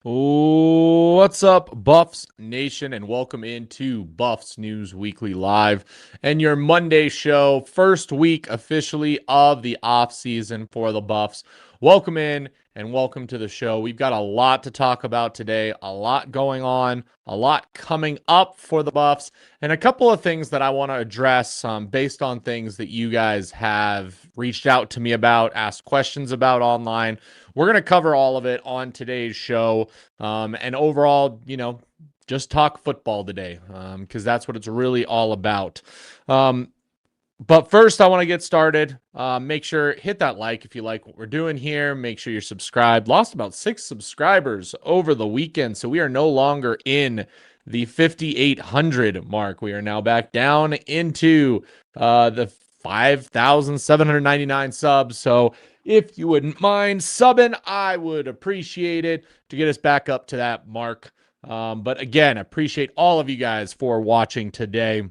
What's up, Buffs Nation, and welcome into Buffs News Weekly Live and your Monday show, first week officially of the off season for the Buffs. Welcome in and welcome to the show. We've got a lot to talk about today, a lot going on, a lot coming up for the Buffs, and a couple of things that I want to address based on things that you guys have reached out to me about, asked questions about online. We're going to cover all of it on today's show. And overall, just talk football today because that's what it's really all about. But first, I want to get started. Make sure hit that like if you like what we're doing here. Make sure you're subscribed. Lost about 6 subscribers over the weekend, so we are no longer in the 5,800 mark. We are now back down into the 5,799 subs. So if you wouldn't mind subbing, I would appreciate it to get us back up to that mark. But again, appreciate all of you guys for watching today.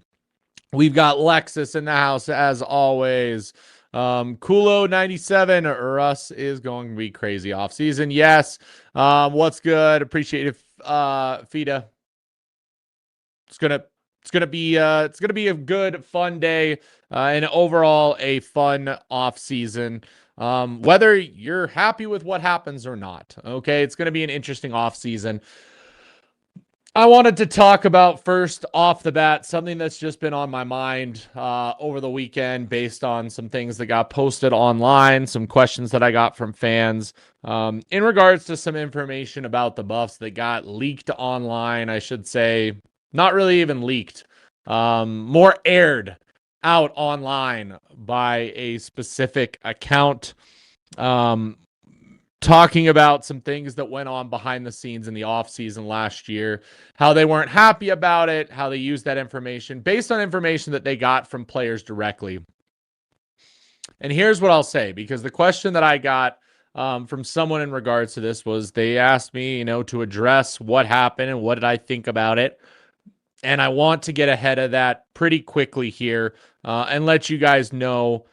We've got Lexus in the house as always. Kulo97, Russ is going to be crazy off season. Yes. What's good? Appreciate it. Fida. It's gonna be a good, fun day, and overall a fun off season. Whether you're happy with what happens or not, okay, it's gonna be an interesting off season. I wanted to talk about first off the bat something that's just been on my mind over the weekend based on some things that got posted online, some questions that I got from fans in regards to some information about the Buffs that got leaked online. I should say, not really even leaked, more aired out online by a specific account. Talking about some things that went on behind the scenes in the offseason last year, how they weren't happy about it, how they used that information based on information that they got from players directly. And here's what I'll say, because the question that I got from someone in regards to this was they asked me, to address what happened and what did I think about it. And I want to get ahead of that pretty quickly here and let you guys know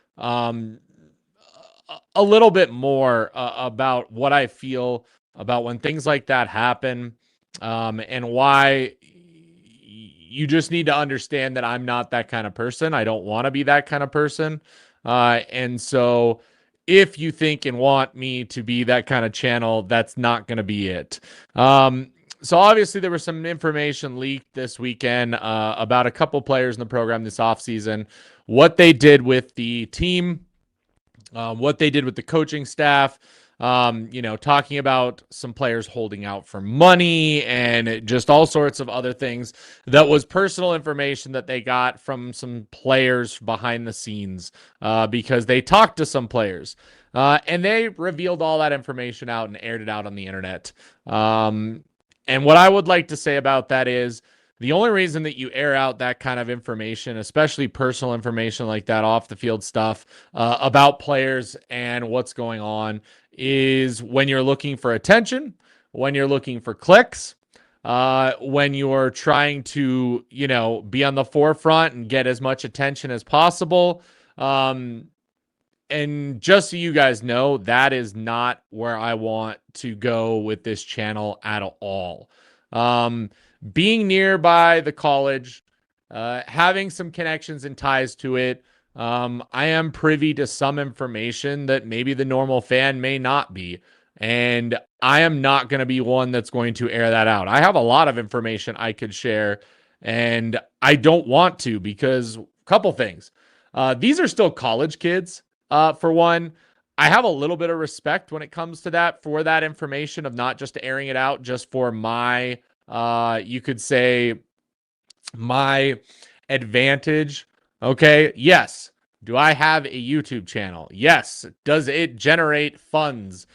a little bit more about what I feel about when things like that happen, and why you just need to understand that I'm not that kind of person. I don't want to be that kind of person. And so if you think and want me to be that kind of channel, that's not going to be it. So obviously there was some information leaked this weekend about a couple players in the program this offseason, what they did with the team, what they did with the coaching staff, talking about some players holding out for money and just all sorts of other things that was personal information that they got from some players behind the scenes because they talked to some players and they revealed all that information out and aired it out on the internet. And what I would like to say about that is the only reason that you air out that kind of information, especially personal information like that, off the field stuff about players and what's going on, is when you're looking for attention, when you're looking for clicks, when you're trying to, be on the forefront and get as much attention as possible. And just so you guys know, that is not where I want to go with this channel at all. Being nearby the college, having some connections and ties to it, I am privy to some information that maybe the normal fan may not be. And I am not going to be one that's going to air that out. I have a lot of information I could share, and I don't want to because a couple things. These are still college kids. For one, I have a little bit of respect when it comes to that, for that information of not just airing it out just for my, you could say, my advantage. Okay. Yes. Do I have a YouTube channel? Yes. Does it generate funds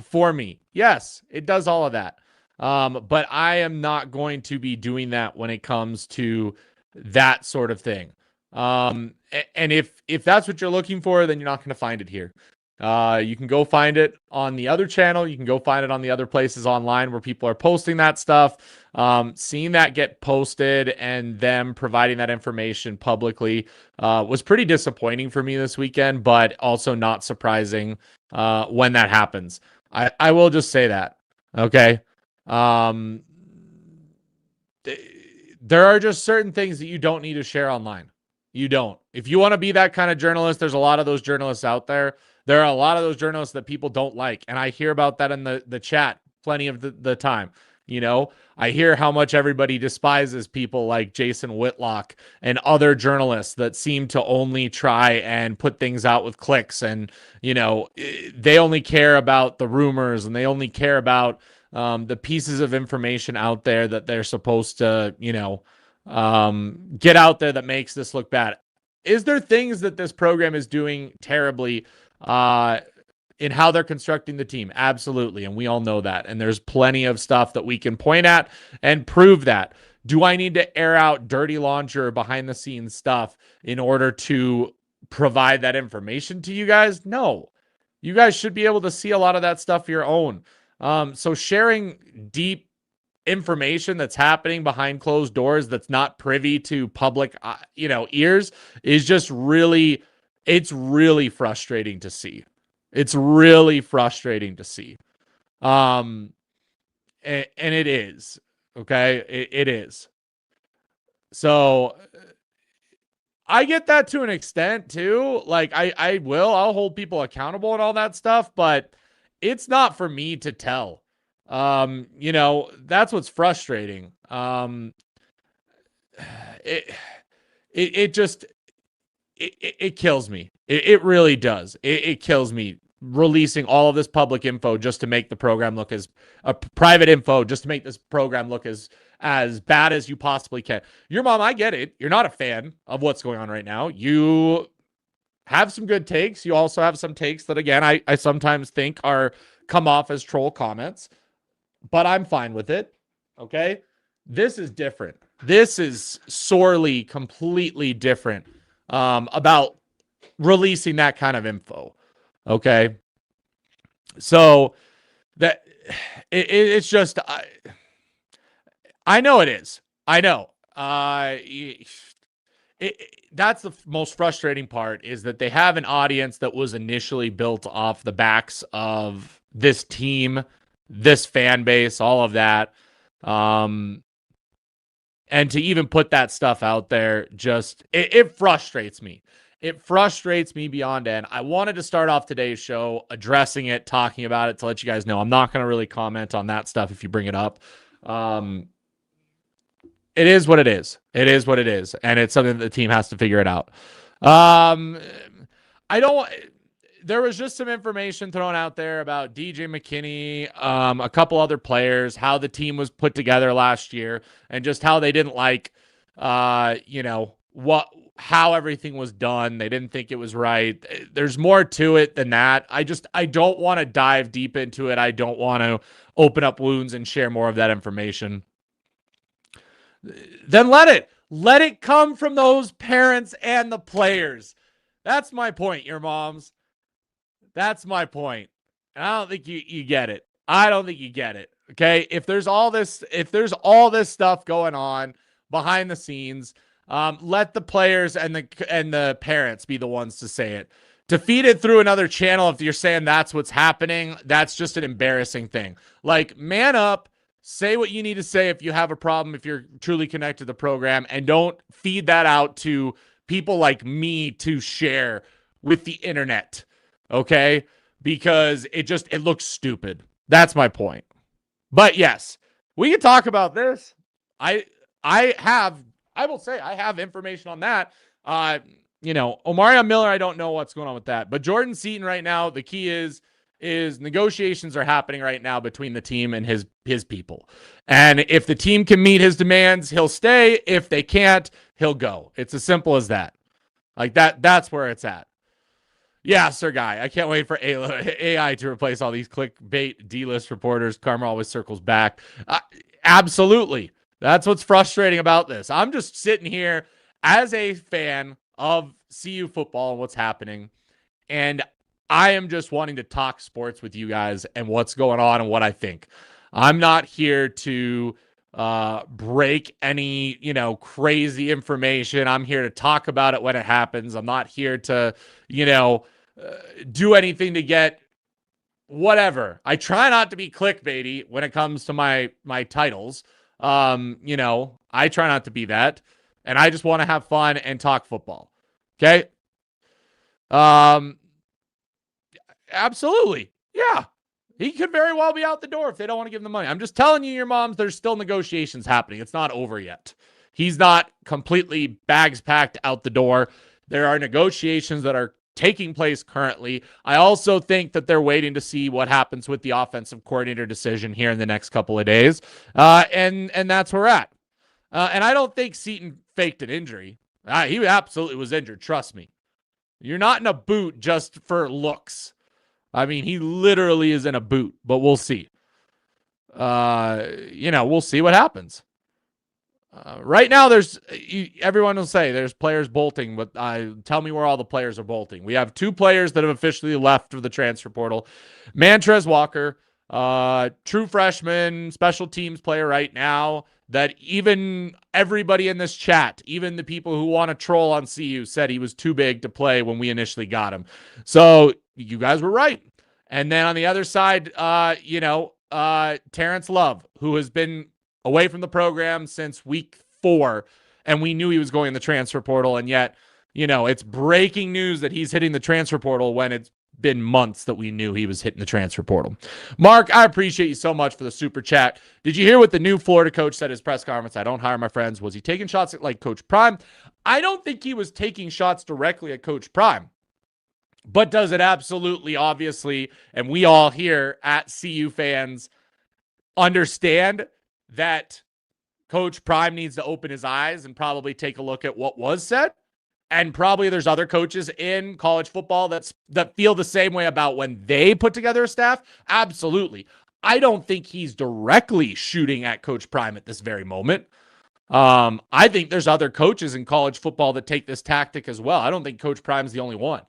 for me? Yes, it does all of that. But I am not going to be doing that when it comes to that sort of thing. And if that's what you're looking for, then you're not going to find it here. You can go find it on the other channel. You can go find it on the other places online where people are posting that stuff. Seeing that get posted and them providing that information publicly was pretty disappointing for me this weekend, but also not surprising when that happens. I will just say that. Okay. Um, there are just certain things that you don't need to share online. You don't. If you want to be that kind of journalist, there's a lot of those journalists out there. There are a lot of those journalists that people don't like. And I hear about that in the chat plenty of the time. You know, I hear how much everybody despises people like Jason Whitlock and other journalists that seem to only try and put things out with clicks. And, you know, they only care about the rumors and they only care about the pieces of information out there that they're supposed to, you know, get out there that makes this look bad. Is there things that this program is doing terribly in how they're constructing the team? Absolutely. And we all know that. And there's plenty of stuff that we can point at and prove that. Do I need to air out dirty laundry or behind the scenes stuff in order to provide that information to you guys? No. You guys should be able to see a lot of that stuff your own. So sharing deep information that's happening behind closed doors that's not privy to public, ears is just really, it's really frustrating to see. It's really frustrating to see. And it is, okay? It is. So I get that to an extent too. Like I'll hold people accountable and all that stuff, but it's not for me to tell. That's what's frustrating. It just it kills me. It really does. It kills me releasing all of this public info just to make the program look as private info, just to make this program look as bad as you possibly can. Your mom, I get it. You're not a fan of what's going on right now. You have some good takes. You also have some takes that, again, I sometimes think come off as troll comments, but I'm fine with it. Okay. This is different. This is sorely, completely different about releasing that kind of info. Okay. So that it's just, I know it is. I know. That's the most frustrating part, is that they have an audience that was initially built off the backs of this team, this fan base, all of that. And to even put that stuff out there, just it frustrates me. It frustrates me beyond end. I wanted to start off today's show addressing it, talking about it, to let you guys know I'm not going to really comment on that stuff if you bring it up. It is what it is. It is what it is. And it's something that the team has to figure it out. There was just some information thrown out there about DJ McKinney, a couple other players, how the team was put together last year, and just how they didn't like, how everything was done. They didn't think it was right. There's more to it than that. I don't want to dive deep into it. I don't want to open up wounds and share more of that information. Then let it come from those parents and the players. That's my point, your moms. That's my point. And I don't think you get it. I don't think you get it. Okay. If there's all this stuff going on behind the scenes, let the players and the parents be the ones to say it. To feed it through another channel, if you're saying that's what's happening, that's just an embarrassing thing. Like, man up, say what you need to say if you have a problem, if you're truly connected to the program, and don't feed that out to people like me to share with the internet. Okay? Because it looks stupid. That's my point. But yes, we can talk about this. I will say I have information on that. Omarion Miller, I don't know what's going on with that. But Jordan Seaton right now, the key is negotiations are happening right now between the team and his people. And if the team can meet his demands, he'll stay. If they can't, he'll go. It's as simple as that. Like that's where it's at. Yeah, Sir Guy. I can't wait for AI to replace all these clickbait D-list reporters. Karma always circles back. Absolutely. That's what's frustrating about this. I'm just sitting here as a fan of CU football and what's happening, and I am just wanting to talk sports with you guys and what's going on and what I think. I'm not here to break any, crazy information. I'm here to talk about it when it happens. I'm not here to, do anything to get whatever. I try not to be clickbaity when it comes to my titles. I try not to be that, and I just want to have fun and talk football. Okay? Um, absolutely. Yeah. He could very well be out the door if they don't want to give him the money. I'm just telling you, your moms, there's still negotiations happening. It's not over yet. He's not completely bags packed out the door. There are negotiations that are taking place currently. I also think that they're waiting to see what happens with the offensive coordinator decision here in the next couple of days. And that's where we're at. And I don't think Seton faked an injury. He absolutely was injured. Trust me. You're not in a boot just for looks. I mean, he literally is in a boot, but we'll see. We'll see what happens. Right now, everyone will say there's players bolting, but tell me where all the players are bolting. We have 2 players that have officially left for the transfer portal. Mantrez Walker, true freshman, special teams player right now, that even everybody in this chat, even the people who want to troll on CU, said he was too big to play when we initially got him. So you guys were right. And then on the other side, Terrence Love, who has been away from the program since week 4, and we knew he was going in the transfer portal, and yet, it's breaking news that he's hitting the transfer portal when it's been months that we knew he was hitting the transfer portal. Mark, I appreciate you so much for the super chat. Did you hear what the new Florida coach said at his press conference? I don't hire my friends. Was he taking shots at like Coach Prime? I don't think he was taking shots directly at Coach Prime. But does it absolutely, obviously, and we all here at CU fans understand that Coach Prime needs to open his eyes and probably take a look at what was said? And probably there's other coaches in college football that feel the same way about when they put together a staff. Absolutely. I don't think he's directly shooting at Coach Prime at this very moment. I think there's other coaches in college football that take this tactic as well. I don't think Coach Prime's the only one.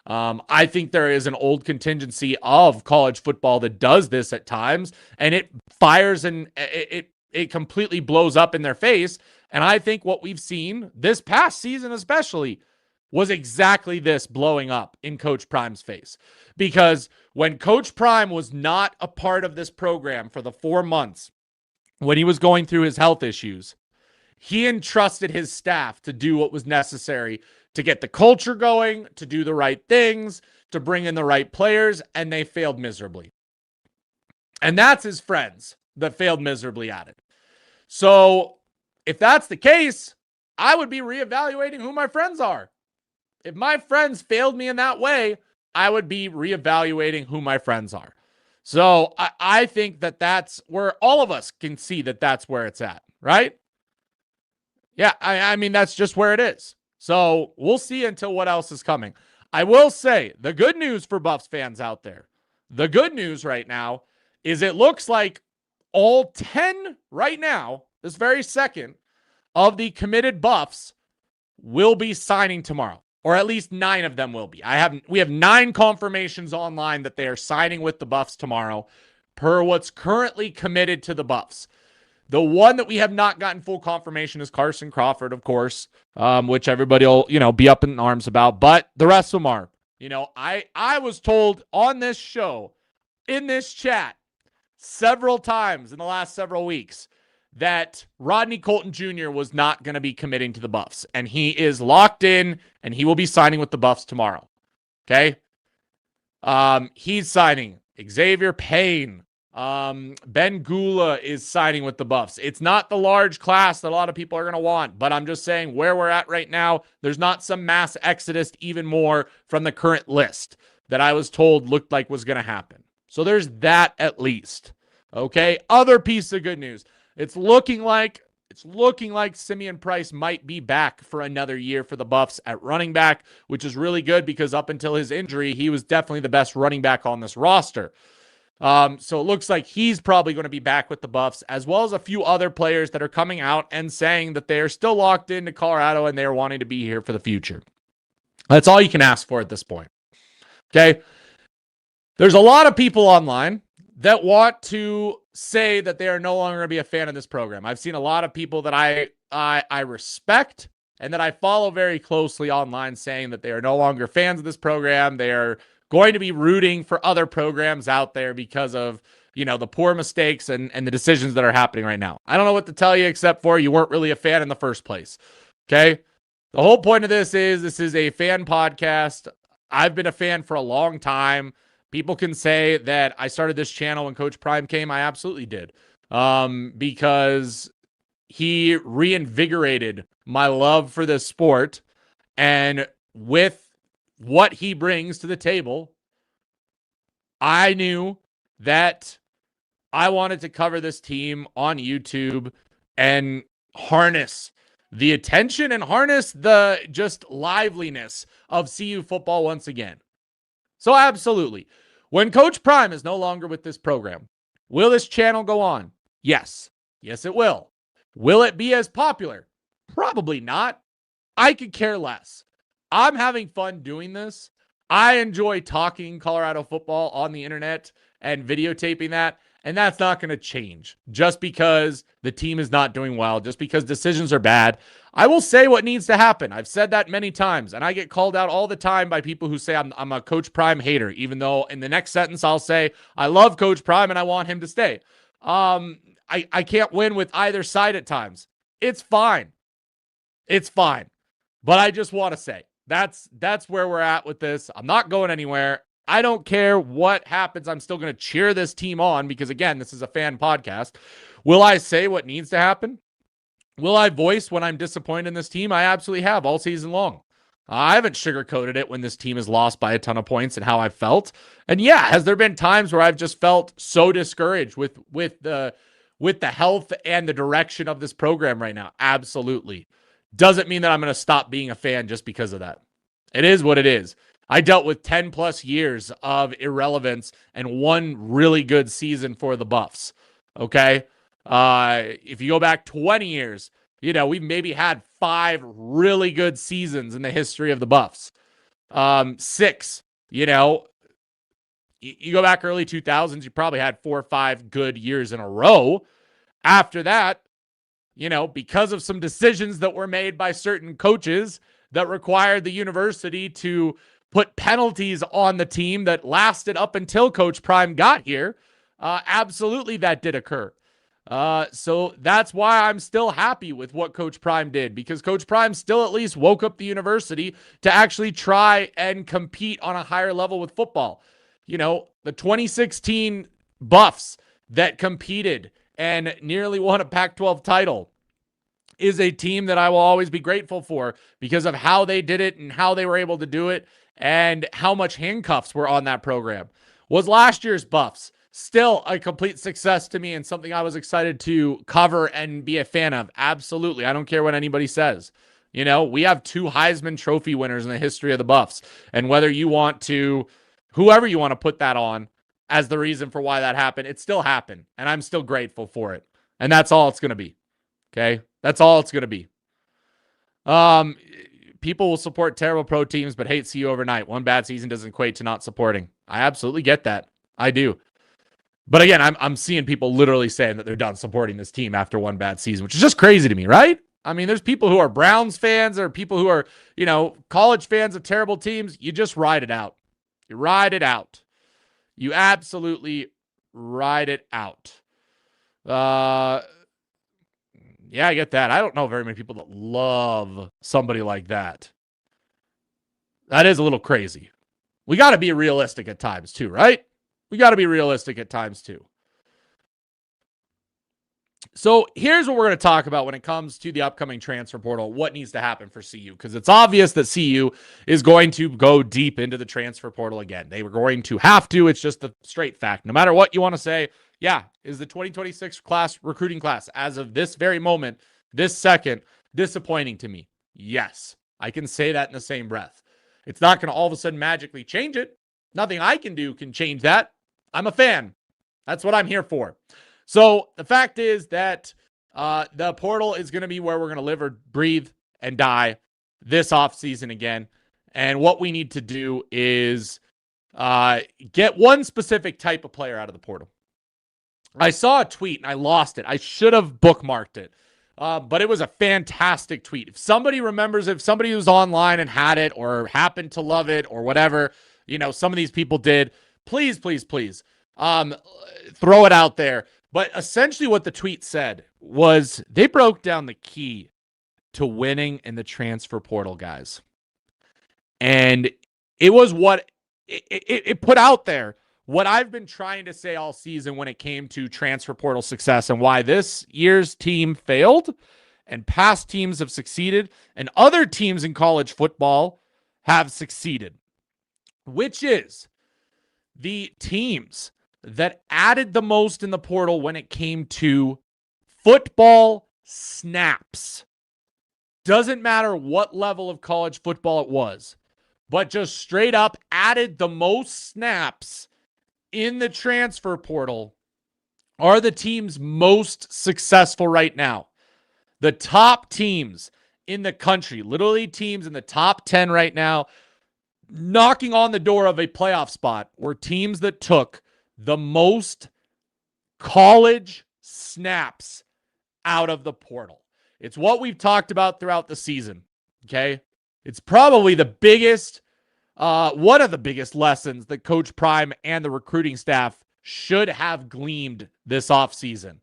I think there is an old contingency of college football that does this at times, and it fires and it completely blows up in their face. And I think what we've seen this past season especially was exactly this blowing up in Coach Prime's face. Because when Coach Prime was not a part of this program for the 4 months when he was going through his health issues, he entrusted his staff to do what was necessary to get the culture going, to do the right things, to bring in the right players, and they failed miserably. And that's his friends that failed miserably at it. So if that's the case, I would be reevaluating who my friends are. If my friends failed me in that way, I would be reevaluating who my friends are. So I think that that's where all of us can see that that's where it's at, right? Yeah, I mean, that's just where it is. So we'll see until what else is coming. I will say the good news for Buffs fans out there, the good news right now is it looks like all 10 right now, this very second, of the committed Buffs will be signing tomorrow, or at least 9 of them will be. We have 9 confirmations online that they are signing with the Buffs tomorrow per what's currently committed to the Buffs. The one that we have not gotten full confirmation is Carson Crawford, of course, which everybody will, be up in arms about. But the rest of them are. I was told on this show, in this chat, several times in the last several weeks that Rodney Colton Jr. was not going to be committing to the Buffs. And he is locked in, and he will be signing with the Buffs tomorrow. Okay? He's signing. Xavier Payne. Ben Gula is signing with the Buffs. It's not the large class that a lot of people are going to want, but I'm just saying where we're at right now, there's not some mass exodus even more from the current list that I was told looked like was going to happen. So there's that at least. Okay. Other piece of good news. It's looking like Simeon Price might be back for another year for the Buffs at running back, which is really good because up until his injury, he was definitely the best running back on this roster. So it looks like he's probably going to be back with the Buffs, as well as a few other players that are coming out and saying that they are still locked into Colorado and they are wanting to be here for the future. That's all you can ask for at this point. Okay. There's a lot of people online that want to say that they are no longer going to be a fan of this program. I've seen a lot of people that I respect and that I follow very closely online saying that they are no longer fans of this program. They are going to be rooting for other programs out there because of, the poor mistakes and the decisions that are happening right now. I don't know what to tell you except for you weren't really a fan in the first place. Okay? The whole point of this is a fan podcast. I've been a fan for a long time. People can say that I started this channel when Coach Prime came. I absolutely did. Because he reinvigorated my love for this sport. And with what he brings to the table, I knew that I wanted to cover this team on YouTube and harness the attention and harness the just liveliness of CU football once again. So absolutely. When Coach Prime is no longer with this program, will this channel go on? Yes. Yes, it will. Will it be as popular? Probably not. I could care less. I'm having fun doing this. I enjoy talking Colorado football on the internet and videotaping that. And that's not going to change just because the team is not doing well, just because decisions are bad. I will say what needs to happen. I've said that many times, and I get called out all the time by people who say I'm a Coach Prime hater, even though in the next sentence I'll say I love Coach Prime and I want him to stay. I can't win with either side at times. It's fine. It's fine. But I just want to say that's where we're at with this. I'm not going anywhere. I don't care what happens. I'm still going to cheer this team on because, again, this is a fan podcast. Will I say what needs to happen? Will I voice when I'm disappointed in this team? I absolutely have all season long. I haven't sugarcoated it when this team is lost by a ton of points and how I felt. And yeah, has there been times where I've just felt so discouraged with the health and the direction of this program right now? Absolutely. Doesn't mean that I'm going to stop being a fan just because of that. It is what it is. I dealt with 10 plus years of irrelevance and one really good season for the Buffs. Okay. If you go back 20 years, we've maybe had 5 really good seasons in the history of the Buffs. 6, you go back early 2000s, you probably had 4 or 5 good years in a row. After that, because of some decisions that were made by certain coaches that required the university to put penalties on the team that lasted up until Coach Prime got here. Absolutely, that did occur. So that's why I'm still happy with what Coach Prime did, because Coach Prime still at least woke up the university to actually try and compete on a higher level with football. The 2016 Buffs that competed and nearly won a Pac-12 title is a team that I will always be grateful for because of how they did it and how they were able to do it and how much handcuffs were on that program. Was last year's Buffs still a complete success to me and something I was excited to cover and be a fan of? Absolutely. I don't care what anybody says. We have 2 Heisman Trophy winners in the history of the Buffs. And whether you want to, whoever you want to put that on as the reason for why that happened, it still happened. And I'm still grateful for it. And that's all it's going to be. Okay? That's all it's going to be. People will support terrible pro teams but hate CU overnight. One bad season doesn't equate to not supporting. I absolutely get that. I do. But again, I'm seeing people literally saying that they're done supporting this team after one bad season, which is just crazy to me, right? I mean, there's people who are Browns fans or people who are, college fans of terrible teams. You just ride it out. You ride it out. You absolutely ride it out. Yeah, I get that. I don't know very many people that love somebody like that. That is a little crazy. We got to be realistic at times too, right? We got to be realistic at times too. So here's what we're going to talk about when it comes to the upcoming transfer portal, what needs to happen for CU, because it's obvious that CU is going to go deep into the transfer portal again. They were going to have to. It's just the straight fact. No matter what you want to say, yeah, is the 2026 recruiting class as of this very moment, this second, disappointing to me? Yes, I can say that in the same breath. It's not going to all of a sudden magically change it. Nothing I can do can change that. I'm a fan. That's what I'm here for. So the fact is that the portal is going to be where we're going to live or breathe and die this offseason again. And what we need to do is get one specific type of player out of the portal. I saw a tweet and I lost it. I should have bookmarked it. But it was a fantastic tweet. If somebody remembers, if somebody was online and had it or happened to love it or whatever, some of these people did. Please, please, please, throw it out there. But essentially what the tweet said was they broke down the key to winning in the transfer portal, guys. And it was what it put out there what I've been trying to say all season when it came to transfer portal success and why this year's team failed and past teams have succeeded and other teams in college football have succeeded, which is the teams that added the most in the portal when it came to football snaps. Doesn't matter what level of college football it was, but just straight up added the most snaps in the transfer portal are the teams most successful right now. The top teams in the country, literally teams in the top 10 right now, knocking on the door of a playoff spot, were teams that took the most college snaps out of the portal. It's what we've talked about throughout the season, okay? It's probably the biggest, one of the biggest lessons that Coach Prime and the recruiting staff should have gleaned this offseason,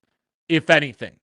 if anything.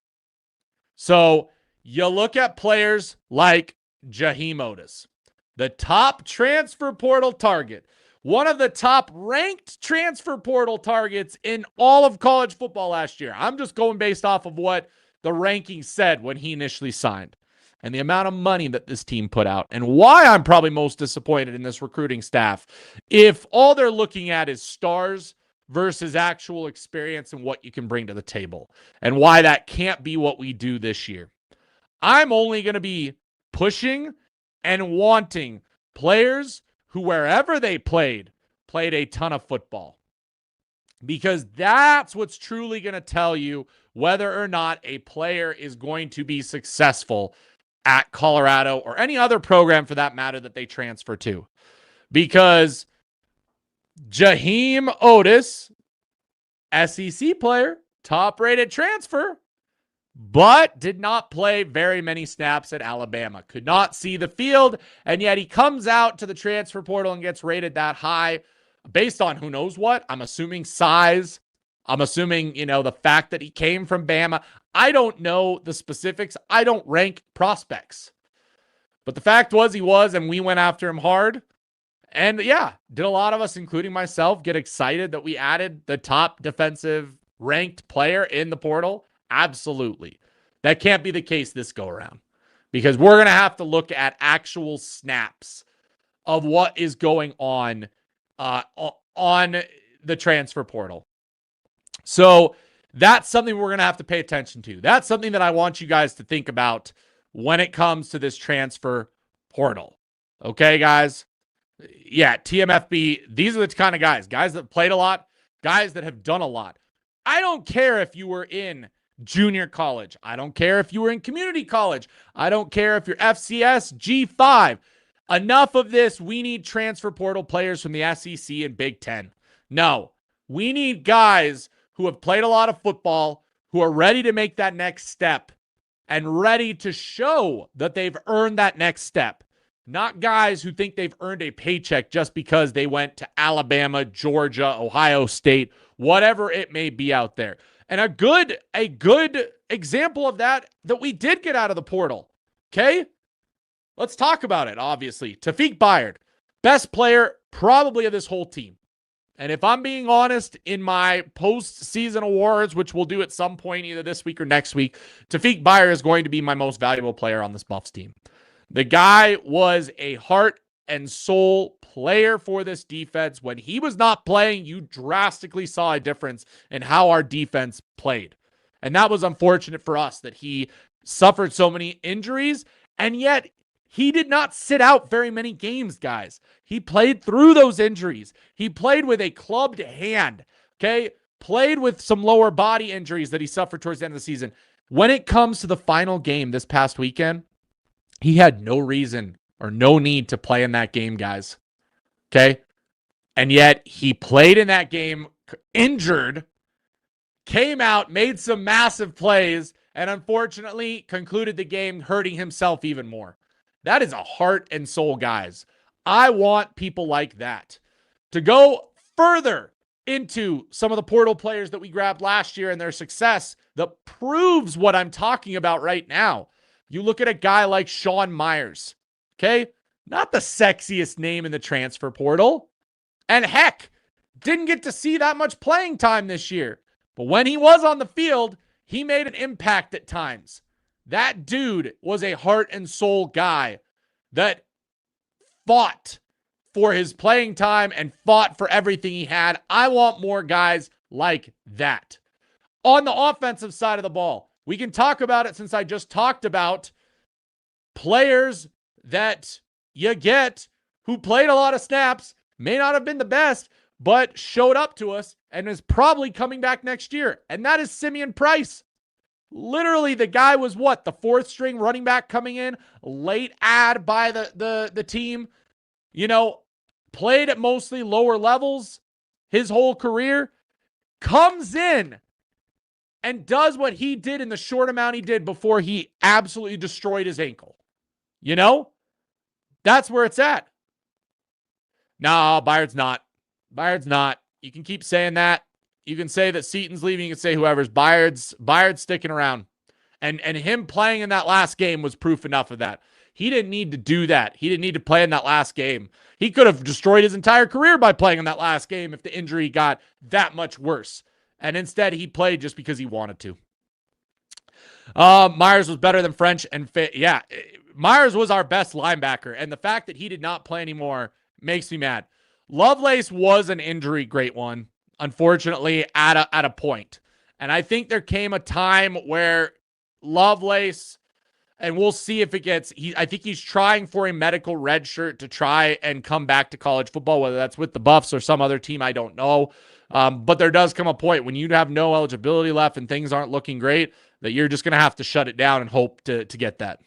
So you look at players like Jaheim Otis, the top transfer portal target, one of the top ranked transfer portal targets in all of college football last year. I'm just going based off of what the rankings said when he initially signed and the amount of money that this team put out and why I'm probably most disappointed in this recruiting staff. If all they're looking at is stars versus actual experience and what you can bring to the table and why that can't be what we do this year. I'm only going to be pushing and wanting players who, wherever they played a ton of football. Because that's what's truly going to tell you whether or not a player is going to be successful at Colorado or any other program for that matter that they transfer to. Because Jaheim Otis, SEC player, top-rated transfer, but did not play very many snaps at Alabama. Could not see the field, and yet he comes out to the transfer portal and gets rated that high based on who knows what. I'm assuming size. I'm assuming, the fact that he came from Bama. I don't know the specifics. I don't rank prospects. But the fact was he was, and we went after him hard. And yeah, did a lot of us, including myself, get excited that we added the top defensive ranked player in the portal? Absolutely. That can't be the case this go around because we're going to have to look at actual snaps of what is going on the transfer portal. So that's something we're going to have to pay attention to. That's something that I want you guys to think about when it comes to this transfer portal. Okay, guys? Yeah, TMFB, these are the kind of guys that played a lot, guys that have done a lot. I don't care if you were in junior college. I don't care if you were in community college. I don't care if you're FCS, G5. Enough of this. We need transfer portal players from the SEC and Big Ten. No, we need guys who have played a lot of football, who are ready to make that next step and ready to show that they've earned that next step. Not guys who think they've earned a paycheck just because they went to Alabama, Georgia, Ohio State, whatever it may be out there. And a good example of that we did get out of the portal. Okay? Let's talk about it, obviously. Tafiq Bayard, best player probably of this whole team. And if I'm being honest, in my postseason awards, which we'll do at some point either this week or next week, Tafiq Bayard is going to be my most valuable player on this Buffs team. The guy was a heart and soul player for this defense. When he was not playing, you drastically saw a difference in how our defense played. And that was unfortunate for us that he suffered so many injuries, and yet he did not sit out very many games, guys. He played through those injuries. He played with a clubbed hand, okay? Played with some lower body injuries that he suffered towards the end of the season. When it comes to the final game this past weekend, he had no reason or no need to play in that game, guys. Okay? And yet he played in that game injured, came out, made some massive plays, and unfortunately concluded the game hurting himself even more. That is a heart and soul, guys. I want people like that. To go further into some of the portal players that we grabbed last year and their success that proves what I'm talking about right now. You look at a guy like Sean Myers, okay? Not the sexiest name in the transfer portal. And heck, didn't get to see that much playing time this year. But when he was on the field, he made an impact at times. That dude was a heart and soul guy that fought for his playing time and fought for everything he had. I want more guys like that. On the offensive side of the ball, we can talk about it since I just talked about players that you get who played a lot of snaps, may not have been the best, but showed up to us and is probably coming back next year. And that is Simeon Price. Literally, the guy was what? The fourth string running back coming in, late add by the team. You know, played at mostly lower levels his whole career, comes in and does what he did in the short amount he did before he absolutely destroyed his ankle. You know? That's where it's at. No, Byard's not. Byard's not. You can keep saying that. You can say that Seaton's leaving. You can say whoever's. Byard's sticking around. And him playing in that last game was proof enough of that. He didn't need to do that. He didn't need to play in that last game. He could have destroyed his entire career by playing in that last game if the injury got that much worse. And instead, he played just because he wanted to. Myers was better than French and yeah, Myers was our best linebacker, and the fact that he did not play anymore makes me mad. Lovelace was an injury great one, unfortunately, at a point. And I think there came a time where Lovelace, and we'll see if it gets, I think he's trying for a medical red shirt to try and come back to college football, whether that's with the Buffs or some other team, I don't know. But there does come a point when you have no eligibility left and things aren't looking great that you're just going to have to shut it down and hope to get that.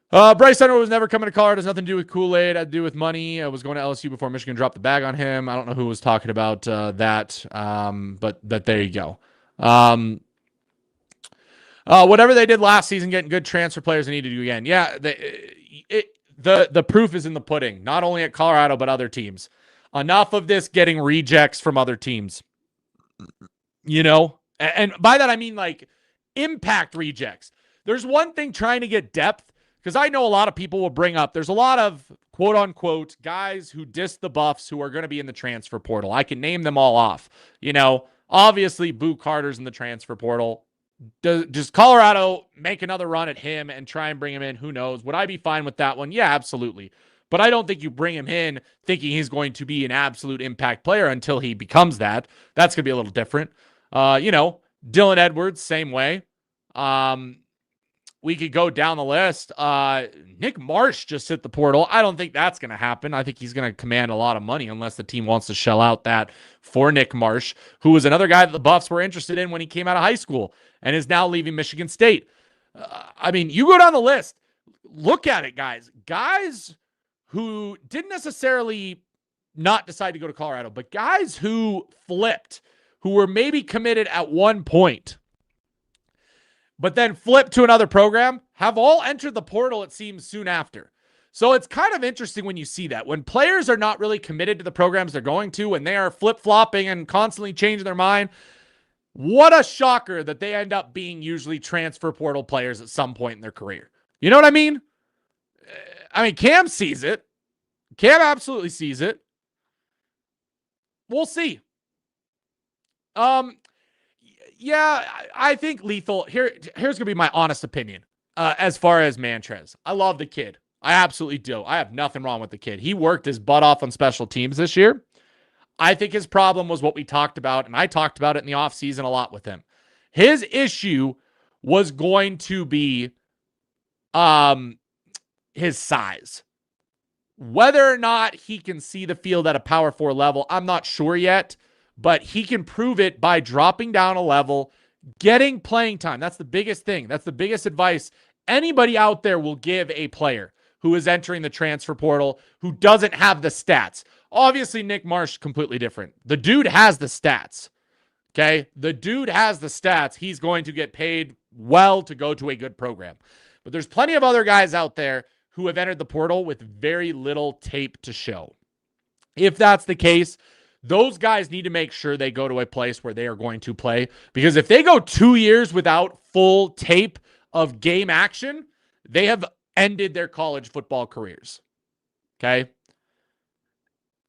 Bryce Hunter was never coming to Colorado. It has nothing to do with Kool-Aid. It had to do with money. I was going to LSU before Michigan dropped the bag on him. I don't know who was talking about that, but there you go. Whatever they did last season, getting good transfer players, they need to do again. Yeah, the proof is in the pudding, not only at Colorado, but other teams. Enough of this getting rejects from other teams. You know? And by that, I mean like impact rejects. There's one thing trying to get depth, because I know a lot of people will bring up, there's a lot of quote unquote guys who diss the Buffs who are going to be in the transfer portal. I can name them all off. You know, obviously Boo Carter's in the transfer portal. Does Colorado make another run at him and try and bring him in? Who knows? Would I be fine with that one? Yeah, absolutely. But I don't think you bring him in thinking he's going to be an absolute impact player until he becomes that. That's going to be a little different. You know, Dylan Edwards, same way. We could go down the list. Nick Marsh just hit the portal. I don't think that's going to happen. I think he's going to command a lot of money unless the team wants to shell out that for Nick Marsh, who was another guy that the Buffs were interested in when he came out of high school and is now leaving Michigan State. I mean, you go down the list, look at it, guys. Guys who didn't necessarily not decide to go to Colorado, but guys who flipped, who were maybe committed at one point, but then flipped to another program, have all entered the portal, it seems, soon after. So it's kind of interesting when you see that. When players are not really committed to the programs they're going to, and they are flip-flopping and constantly changing their mind, what a shocker that they end up being usually transfer portal players at some point in their career. You know what I mean? I mean, Cam sees it. Cam absolutely sees it. We'll see. Yeah, I think Lethal, here's going to be my honest opinion as far as Mantrez. I love the kid. I absolutely do. I have nothing wrong with the kid. He worked his butt off on special teams this year. I think his problem was what we talked about, and I talked about it in the offseason a lot with him. His issue was going to be his size. Whether or not he can see the field at a power 4 level, I'm not sure yet. But he can prove it by dropping down a level, getting playing time. That's the biggest thing. That's the biggest advice anybody out there will give a player who is entering the transfer portal who doesn't have the stats. Obviously, Nick Marsh, completely different. The dude has the stats. Okay? The dude has the stats. He's going to get paid well to go to a good program. But there's plenty of other guys out there who have entered the portal with very little tape to show. If that's the case, those guys need to make sure they go to a place where they are going to play. Because if they go 2 years without full tape of game action, they have ended their college football careers. Okay?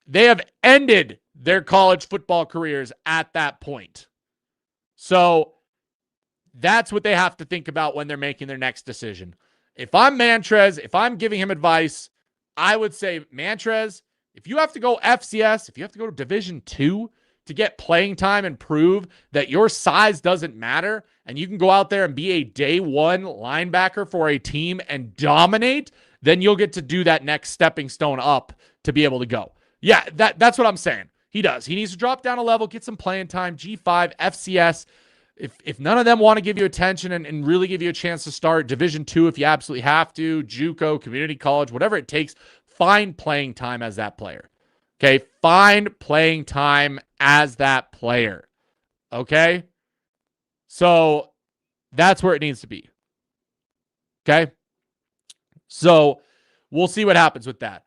They have ended their college football careers at that point. So that's what they have to think about when they're making their next decision. If I'm Mantrez, if I'm giving him advice, I would say, Mantrez, if you have to go FCS, if you have to go to Division II to get playing time and prove that your size doesn't matter and you can go out there and be a day one linebacker for a team and dominate, then you'll get to do that next stepping stone up to be able to go. Yeah, that's what I'm saying. He does. He needs to drop down a level, get some playing time, G5, FCS. If none of them want to give you attention and really give you a chance to start Division II, if you absolutely have to, JUCO, community college, whatever it takes, find playing time as that player. Okay? Find playing time as that player. Okay? So that's where it needs to be. Okay? So we'll see what happens with that.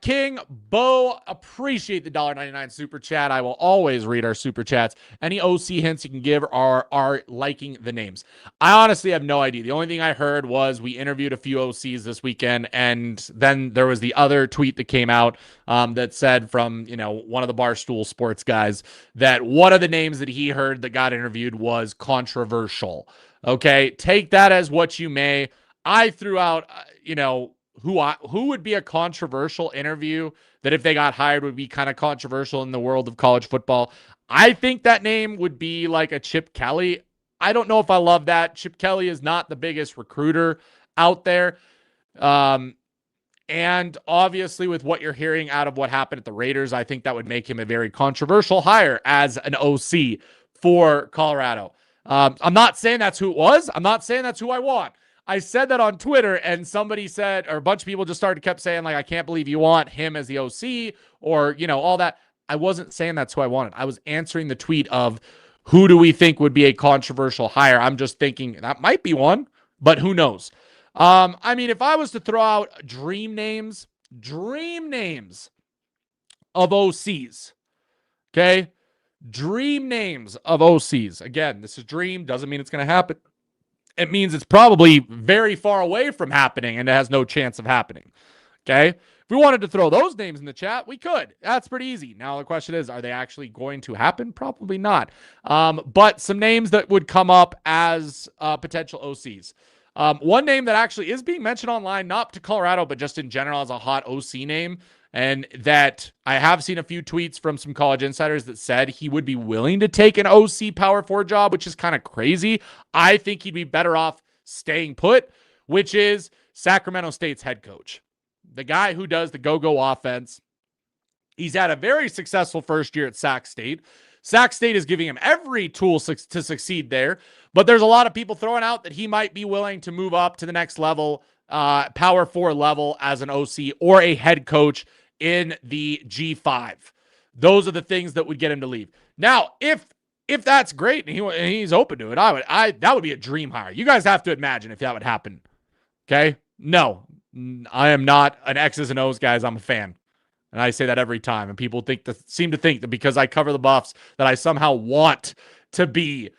King Bo, appreciate the $1.99 super chat. I will always read our super chats. Any OC hints you can give are liking the names. I honestly have no idea. The only thing I heard was we interviewed a few OCs this weekend, and then there was the other tweet that came out that said from one of the Barstool Sports guys that one of the names that he heard that got interviewed was controversial. Okay, take that as what you may. I threw out, who would be a controversial interview that if they got hired would be kind of controversial in the world of college football. I think that name would be like a Chip Kelly. I don't know if I love that. Chip Kelly is not the biggest recruiter out there. And obviously with what you're hearing out of what happened at the Raiders, I think that would make him a very controversial hire as an OC for Colorado. I'm not saying that's who it was. I'm not saying that's who I want. I said that on Twitter, and somebody said, or a bunch of people just kept saying, like, I can't believe you want him as the OC, or, all that. I wasn't saying that's who I wanted. I was answering the tweet of who do we think would be a controversial hire. I'm just thinking that might be one, but who knows? If I was to throw out dream names of OCs, okay? Dream names of OCs. Again, this is dream, doesn't mean it's going to happen. It means it's probably very far away from happening and it has no chance of happening. Okay? If we wanted to throw those names in the chat, we could. That's pretty easy. Now, the question is, are they actually going to happen? Probably not. But some names that would come up as potential OCs. One name that actually is being mentioned online, not to Colorado, but just in general as a hot OC name, and that I have seen a few tweets from some college insiders that said he would be willing to take an OC Power 4 job, which is kind of crazy. I think he'd be better off staying put, which is Sacramento State's head coach. The guy who does the go-go offense. He's had a very successful first year at Sac State. Sac State is giving him every tool to succeed there, but there's a lot of people throwing out that he might be willing to move up to the next level, Power 4 level as an OC or a head coach in the G5. Those are the things that would get him to leave. Now, if that's great and he's open to it, that would be a dream hire. You guys have to imagine if that would happen. Okay? No, I am not an X's and O's guys. I'm a fan. And I say that every time. And people seem to think that because I cover the Buffs that I somehow want to be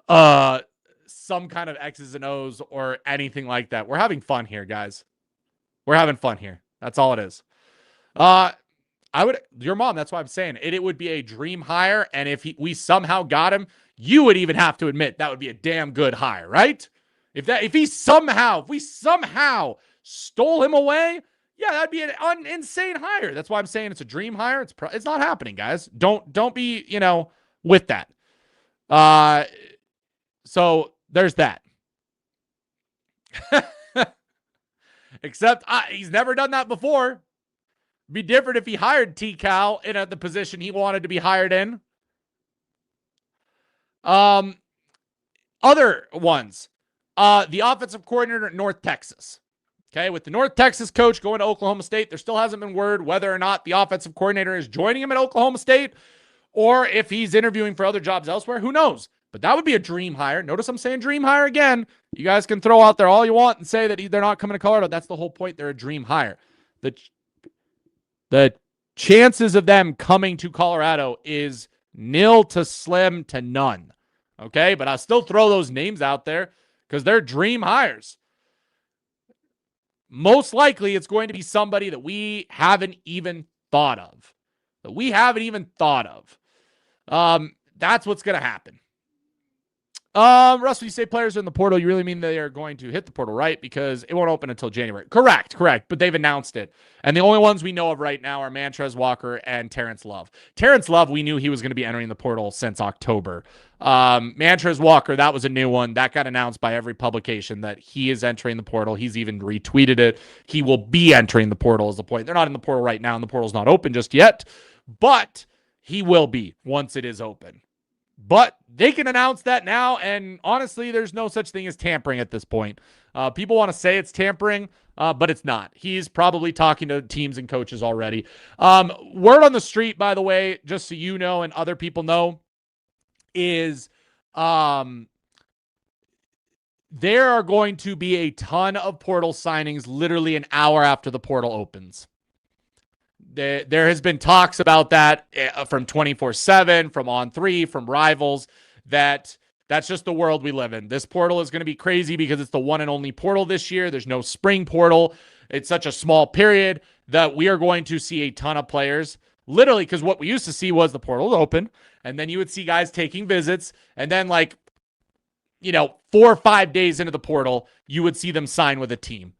some kind of X's and O's or anything like that. We're having fun here, guys. We're having fun here. That's all it is. Your mom, that's why I'm saying it would be a dream hire. And if we somehow got him, you would even have to admit that would be a damn good hire, right? If we somehow stole him away, yeah, that'd be an insane hire. That's why I'm saying it's a dream hire. It's not happening, guys. Don't be, with that. So there's that. Except he's never done that before. Be different if he hired T-Cal in the position he wanted to be hired in. Other ones. The offensive coordinator at North Texas. Okay, with the North Texas coach going to Oklahoma State, there still hasn't been word whether or not the offensive coordinator is joining him at Oklahoma State or if he's interviewing for other jobs elsewhere. Who knows? But that would be a dream hire. Notice I'm saying dream hire again. You guys can throw out there all you want and say that they're not coming to Colorado. That's the whole point. They're a dream hire. The chances of them coming to Colorado is nil to slim to none. Okay, but I'll still throw those names out there because they're dream hires. Most likely it's going to be somebody that we haven't even thought of. That's what's going to happen. Russ, when you say players are in the portal, you really mean they are going to hit the portal, right? Because it won't open until January. Correct. But they've announced it. And the only ones we know of right now are Montrezl Walker and Terrence Love. Terrence Love, we knew he was going to be entering the portal since October. Montrezl Walker, that was a new one. That got announced by every publication that he is entering the portal. He's even retweeted it. He will be entering the portal is the point. They're not in the portal right now, and the portal's not open just yet. But he will be once it is open. But they can announce that now, and honestly, there's no such thing as tampering at this point. People want to say it's tampering, but it's not. He's probably talking to teams and coaches already. Word on the street, by the way, just so you know and other people know, is there are going to be a ton of portal signings literally an hour after the portal opens. There has been talks about that from 24/7, from On3, from Rivals, that's just the world we live in. This portal is going to be crazy because it's the one and only portal this year. There's no spring portal. It's such a small period that we are going to see a ton of players. Literally, because what we used to see was the portal open, and then you would see guys taking visits, and then 4 or 5 days into the portal, you would see them sign with a team.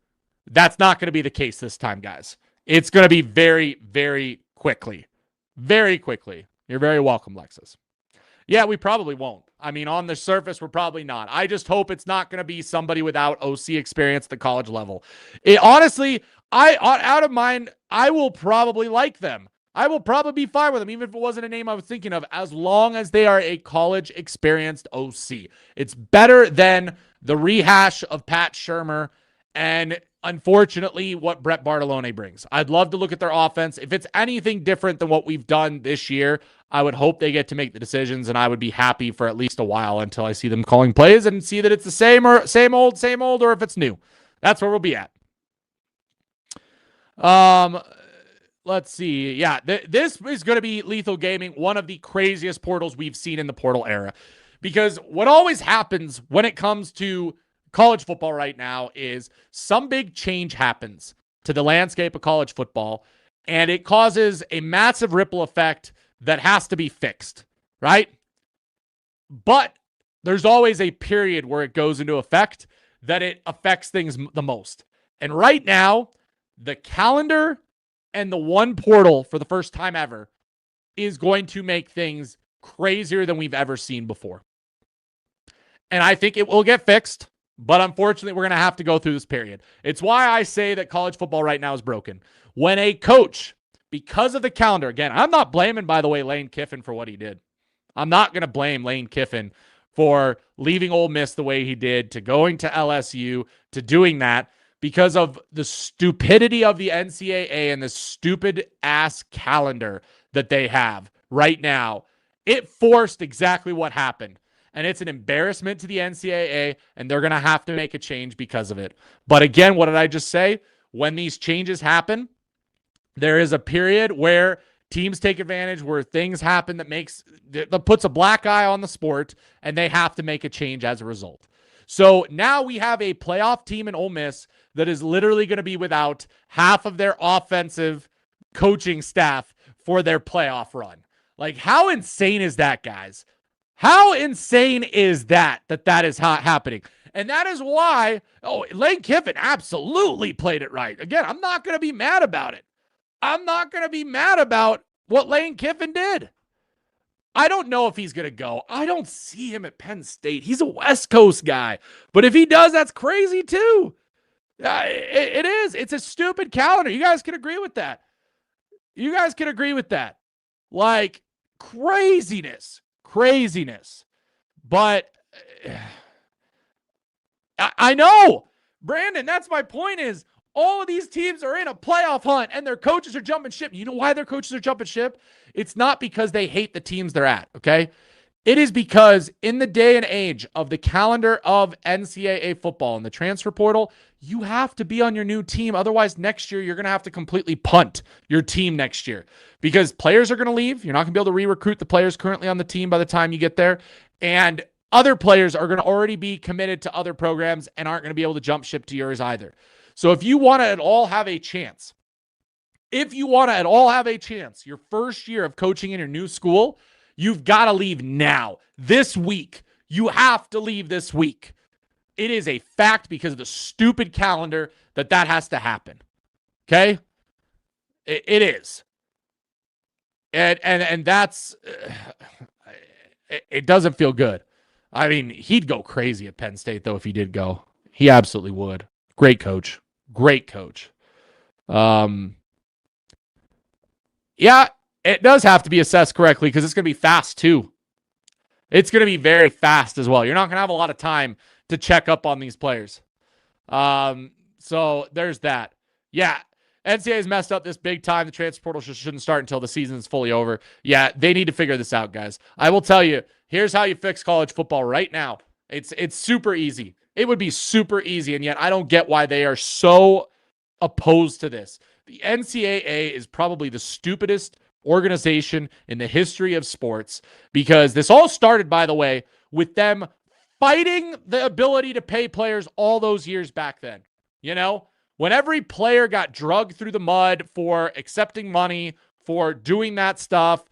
That's not going to be the case this time, guys. It's going to be very, very quickly. Very quickly. You're very welcome, Lexus. Yeah, we probably won't. I mean, on the surface, we're probably not. I just hope it's not going to be somebody without OC experience at the college level. Honestly, out of mind, I will probably like them. I will probably be fine with them, even if it wasn't a name I was thinking of, as long as they are a college experienced OC. It's better than the rehash of Pat Shurmur and, unfortunately, what Brett Bartolone brings. I'd love to look at their offense. If it's anything different than what we've done this year, I would hope they get to make the decisions, and I would be happy for at least a while until I see them calling plays and see that it's the same old, or if it's new. That's where we'll be at. Let's see. Yeah, this is going to be Lethal Gaming, one of the craziest portals we've seen in the portal era. Because what always happens when it comes to college football right now is some big change happens to the landscape of college football, and it causes a massive ripple effect that has to be fixed, right? But there's always a period where it goes into effect that it affects things the most. And right now, the calendar and the one portal for the first time ever is going to make things crazier than we've ever seen before. And I think it will get fixed. But unfortunately, we're going to have to go through this period. It's why I say that college football right now is broken. When a coach, because of the calendar, again, I'm not blaming, by the way, Lane Kiffin for what he did. I'm not going to blame Lane Kiffin for leaving Ole Miss the way he did, to going to LSU, to doing that, because of the stupidity of the NCAA and the stupid-ass calendar that they have right now. It forced exactly what happened. And it's an embarrassment to the NCAA, and they're going to have to make a change because of it. But again, what did I just say? When these changes happen, there is a period where teams take advantage, where things happen that puts a black eye on the sport, and they have to make a change as a result. So now we have a playoff team in Ole Miss that is literally going to be without half of their offensive coaching staff for their playoff run. Like, how insane is that, guys? How insane is that is happening? And that is why, Lane Kiffin absolutely played it right. Again, I'm not going to be mad about it. I'm not going to be mad about what Lane Kiffin did. I don't know if he's going to go. I don't see him at Penn State. He's a West Coast guy. But if he does, that's crazy too. It is. It's a stupid calendar. You guys can agree with that. Like, craziness. But I know, Brandon, that's my point, is all of these teams are in a playoff hunt and their coaches are jumping ship. You know why their coaches are jumping ship? It's not because they hate the teams they're at, okay? It is because in the day and age of the calendar of NCAA football and the transfer portal, you have to be on your new team. Otherwise, next year, you're going to have to completely punt your team next year because players are going to leave. You're not going to be able to re-recruit the players currently on the team by the time you get there. And other players are going to already be committed to other programs and aren't going to be able to jump ship to yours either. So if you want to at all have a chance, your first year of coaching in your new school, you've got to leave now. This week. You have to leave this week. It is a fact because of the stupid calendar that has to happen. Okay? It is. And that's it doesn't feel good. I mean, he'd go crazy at Penn State though if he did go. He absolutely would. Great coach. Yeah, it does have to be assessed correctly because it's going to be fast too. It's going to be very fast as well. You're not going to have a lot of time to check up on these players. So there's that. Yeah, NCAA has messed up this big time. The transfer portal shouldn't start until the season is fully over. Yeah, they need to figure this out, guys. I will tell you, here's how you fix college football right now. It's super easy. It would be super easy, and yet I don't get why they are so opposed to this. The NCAA is probably the stupidest organization in the history of sports because this all started, by the way, with them fighting the ability to pay players all those years back then. You know, when every player got drugged through the mud for accepting money, for doing that stuff,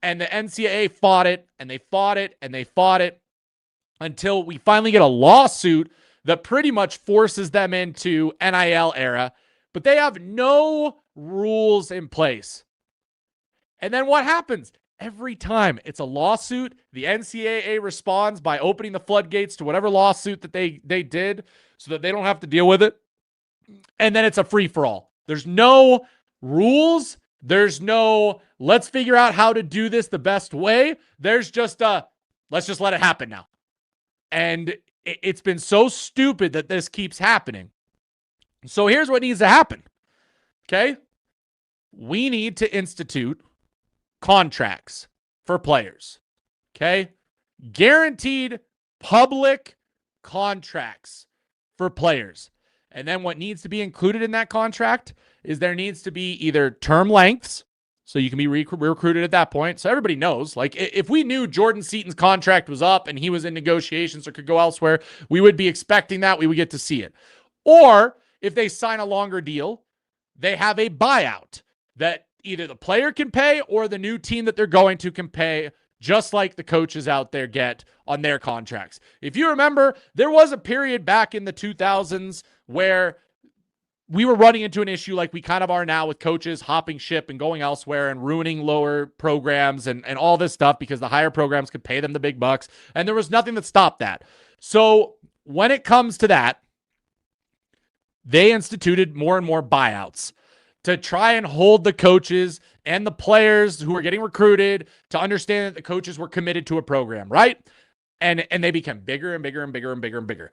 and the NCAA fought it, and they fought it, and they fought it until we finally get a lawsuit that pretty much forces them into NIL era, but they have no rules in place. And then what happens? Every time it's a lawsuit, the NCAA responds by opening the floodgates to whatever lawsuit that they did so that they don't have to deal with it. And then it's a free-for-all. There's no rules. There's no, let's figure out how to do this the best way. There's just let's just let it happen now. And it's been so stupid that this keeps happening. So here's what needs to happen. Okay? We need to institute contracts for players. Okay? Guaranteed public contracts for players. And then what needs to be included in that contract is there needs to be either term lengths, so you can be recruited at that point. So everybody knows, like if we knew Jordan Seaton's contract was up and he was in negotiations or could go elsewhere, we would be expecting that. We would get to see it. Or if they sign a longer deal, they have a buyout that either the player can pay or the new team that they're going to can pay, just like the coaches out there get on their contracts. If you remember, there was a period back in the 2000s where we were running into an issue like we kind of are now with coaches hopping ship and going elsewhere and ruining lower programs and all this stuff because the higher programs could pay them the big bucks. And there was nothing that stopped that. So when it comes to that, they instituted more and more buyouts to try and hold the coaches and the players who are getting recruited to understand that the coaches were committed to a program, right? And they become bigger and bigger and bigger and bigger and bigger.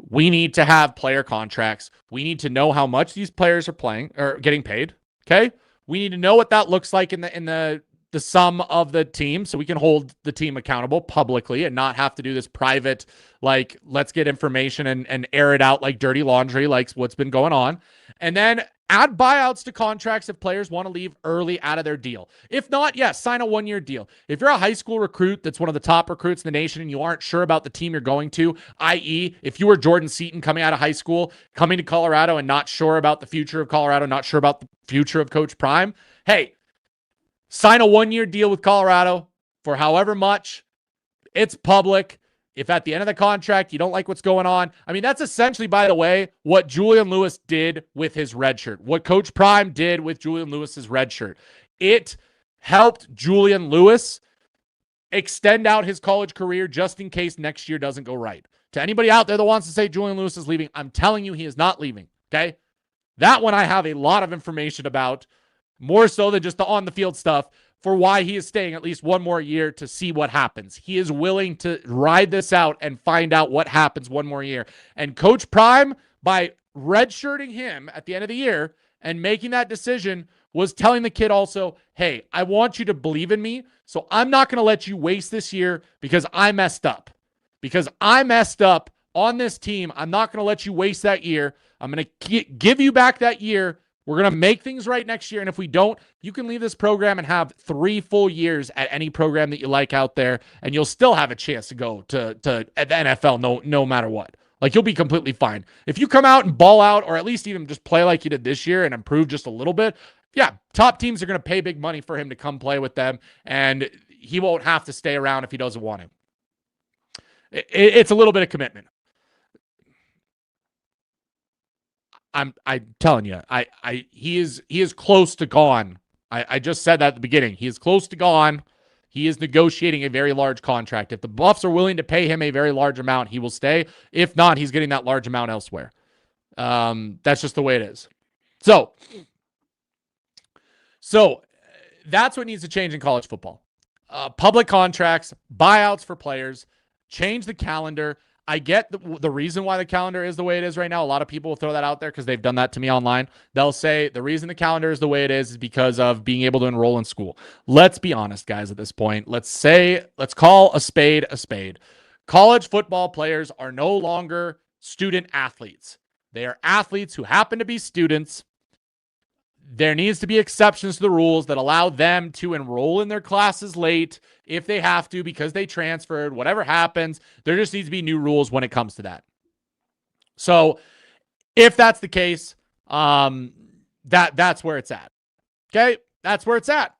We need to have player contracts. We need to know how much these players are playing or getting paid. Okay. We need to know what that looks like in the sum of the team so we can hold the team accountable publicly and not have to do this private, like, let's get information and air it out like dirty laundry, like what's been going on. And then add buyouts to contracts if players want to leave early out of their deal. If not, yes, sign a one-year deal. If you're a high school recruit that's one of the top recruits in the nation and you aren't sure about the team you're going to, i.e., if you were Jordan Seaton coming out of high school, coming to Colorado and not sure about the future of Colorado, not sure about the future of Coach Prime, hey, sign a one-year deal with Colorado for however much. It's public. If at the end of the contract you don't like what's going on, I mean, that's essentially, by the way, what Julian Lewis did with his red shirt, what Coach Prime did with Julian Lewis's red shirt. It helped Julian Lewis extend out his college career just in case next year doesn't go right. To anybody out there that wants to say Julian Lewis is leaving, I'm telling you he is not leaving, okay? That one I have a lot of information about, more so than just the on-the-field stuff, for why he is staying at least one more year to see what happens. He is willing to ride this out and find out what happens one more year. And Coach Prime, by redshirting him at the end of the year and making that decision, was telling the kid also, hey, I want you to believe in me So I'm not going to let you waste this year because I messed up. Because I messed up on this team, I'm not going to let you waste that year. I'm going to give you back that year. We're going to make things right next year. And if we don't, you can leave this program and have 3 full years at any program that you like out there, and you'll still have a chance to go to the NFL no matter what. Like, you'll be completely fine. If you come out and ball out, or at least even just play like you did this year and improve just a little bit, yeah, top teams are going to pay big money for him to come play with them, and he won't have to stay around if he doesn't want to. It's a little bit of commitment. I'm telling you, he is close to gone. I just said that at the beginning. He is close to gone. He is negotiating a very large contract. If the Buffs are willing to pay him a very large amount, he will stay. If not, he's getting that large amount elsewhere. That's just the way it is. So that's what needs to change in college football. Public contracts, buyouts for players, change the calendar. I get the reason why the calendar is the way it is right now. A lot of people will throw that out there because they've done that to me online. They'll say the reason the calendar is the way it is because of being able to enroll in school. Let's be honest, guys, at this point. Let's call a spade a spade. College football players are no longer student athletes. They are athletes who happen to be students. There needs to be exceptions to the rules that allow them to enroll in their classes late if they have to because they transferred, whatever happens. There just needs to be new rules when it comes to that. So if that's the case, that's where it's at. Okay? That's where it's at.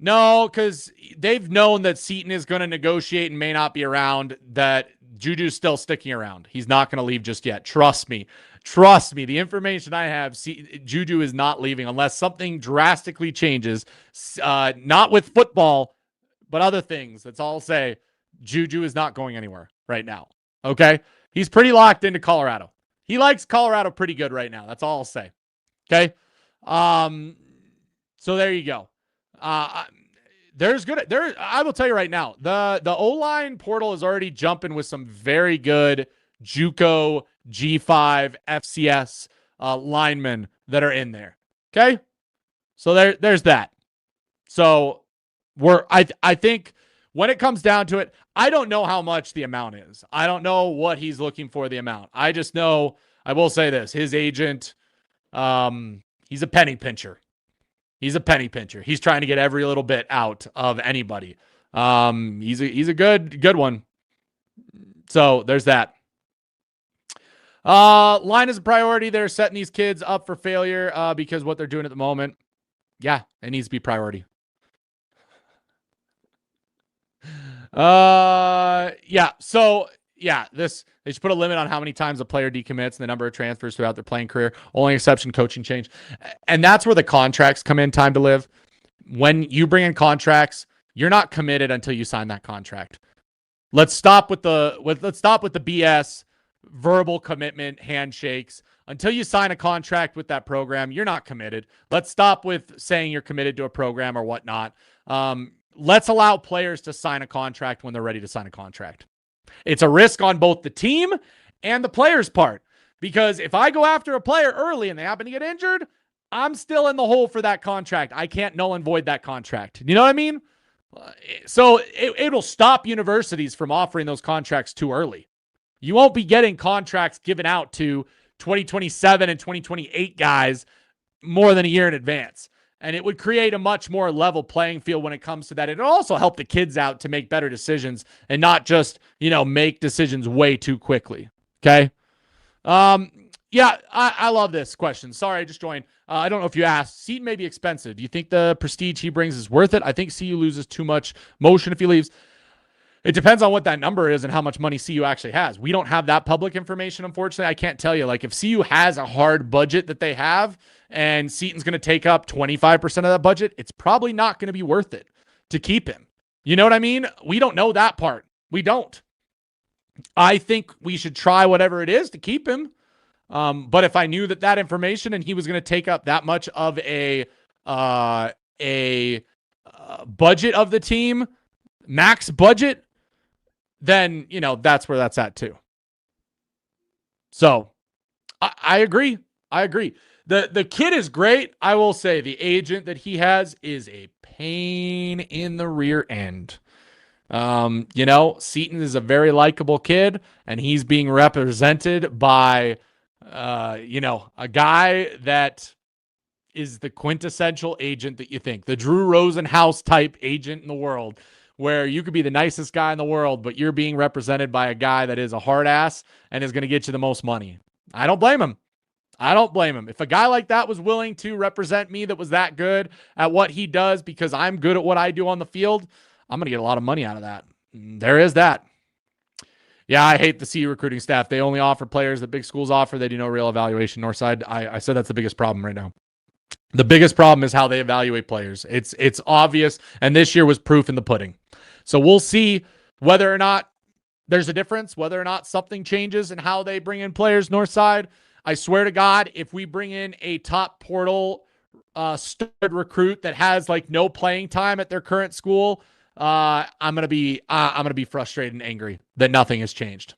No, because they've known that Seton is going to negotiate and may not be around, that Juju's still sticking around. He's not going to leave just yet. Trust me. The information I have, Juju is not leaving unless something drastically changes. Not with football, but other things. That's all I'll say. Juju is not going anywhere right now. Okay? He's pretty locked into Colorado. He likes Colorado pretty good right now. That's all I'll say. Okay? So there you go. I will tell you right now, the O-line portal is already jumping with some very good JUCO, G5, FCS linemen that are in there. Okay? So there's that. So I think when it comes down to it, I don't know how much the amount is. I don't know what he's looking for the amount. I just know, I will say this, his agent, he's a penny pincher. He's a penny pincher. He's trying to get every little bit out of anybody. He's a good one. So there's that. Line is a priority. They're setting these kids up for failure because what they're doing at the moment. Yeah, it needs to be priority. Yeah. So yeah, they should put a limit on how many times a player decommits and the number of transfers throughout their playing career. Only exception, coaching change. And that's where the contracts come in, time to live. When you bring in contracts, you're not committed until you sign that contract. Let's stop with the BS, verbal commitment, handshakes. Until you sign a contract with that program, you're not committed. Let's stop with saying you're committed to a program or whatnot. Let's allow players to sign a contract when they're ready to sign a contract. It's a risk on both the team and the player's part. Because if I go after a player early and they happen to get injured, I'm still in the hole for that contract. I can't null and void that contract. You know what I mean? So it'll stop universities from offering those contracts too early. You won't be getting contracts given out to 2027 and 2028 guys more than a year in advance. And it would create a much more level playing field when it comes to that. It'll also help the kids out to make better decisions and not just, make decisions way too quickly. Okay. Yeah, I love this question. Sorry, I just joined. I don't know if you asked. Seton may be expensive. Do you think the prestige he brings is worth it? I think CU loses too much motion if he leaves. It depends on what that number is and how much money CU actually has. We don't have that public information, unfortunately. I can't tell you. Like, if CU has a hard budget that they have and Seton's going to take up 25% of that budget, it's probably not going to be worth it to keep him. You know what I mean? We don't know that part. We don't. I think we should try whatever it is to keep him. But if I knew that information and he was going to take up that much of a budget of the team, max budget, then, that's where that's at too. So I agree. The kid is great. I will say the agent that he has is a pain in the rear end. Seaton is a very likable kid, and he's being represented by, a guy that is the quintessential agent that you think, the Drew Rosenhaus type agent in the world, where you could be the nicest guy in the world, but you're being represented by a guy that is a hard ass and is going to get you the most money. I don't blame him. I don't blame him. If a guy like that was willing to represent me, that was that good at what he does because I'm good at what I do on the field, I'm going to get a lot of money out of that. There is that. Yeah, I hate the CU recruiting staff. They only offer players that big schools offer. They do no real evaluation. Northside, I said that's the biggest problem right now. The biggest problem is how they evaluate players. It's obvious, and this year was proof in the pudding. So we'll see whether or not there's a difference, whether or not something changes in how they bring in players. Northside, I swear to God, if we bring in a top portal stud recruit that has like no playing time at their current school, I'm gonna be frustrated and angry that nothing has changed.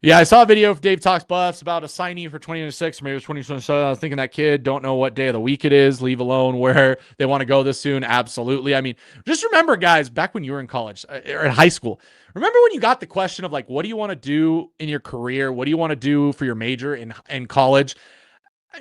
Yeah, I saw a video of Dave Talks Buffs about a signee for 2026, maybe it was 2027. I was thinking that kid, don't know what day of the week it is, leave alone where they want to go this soon. Absolutely. I mean, just remember, guys, back when you were in college or in high school, remember when you got the question of like, what do you want to do in your career? What do you want to do for your major in college?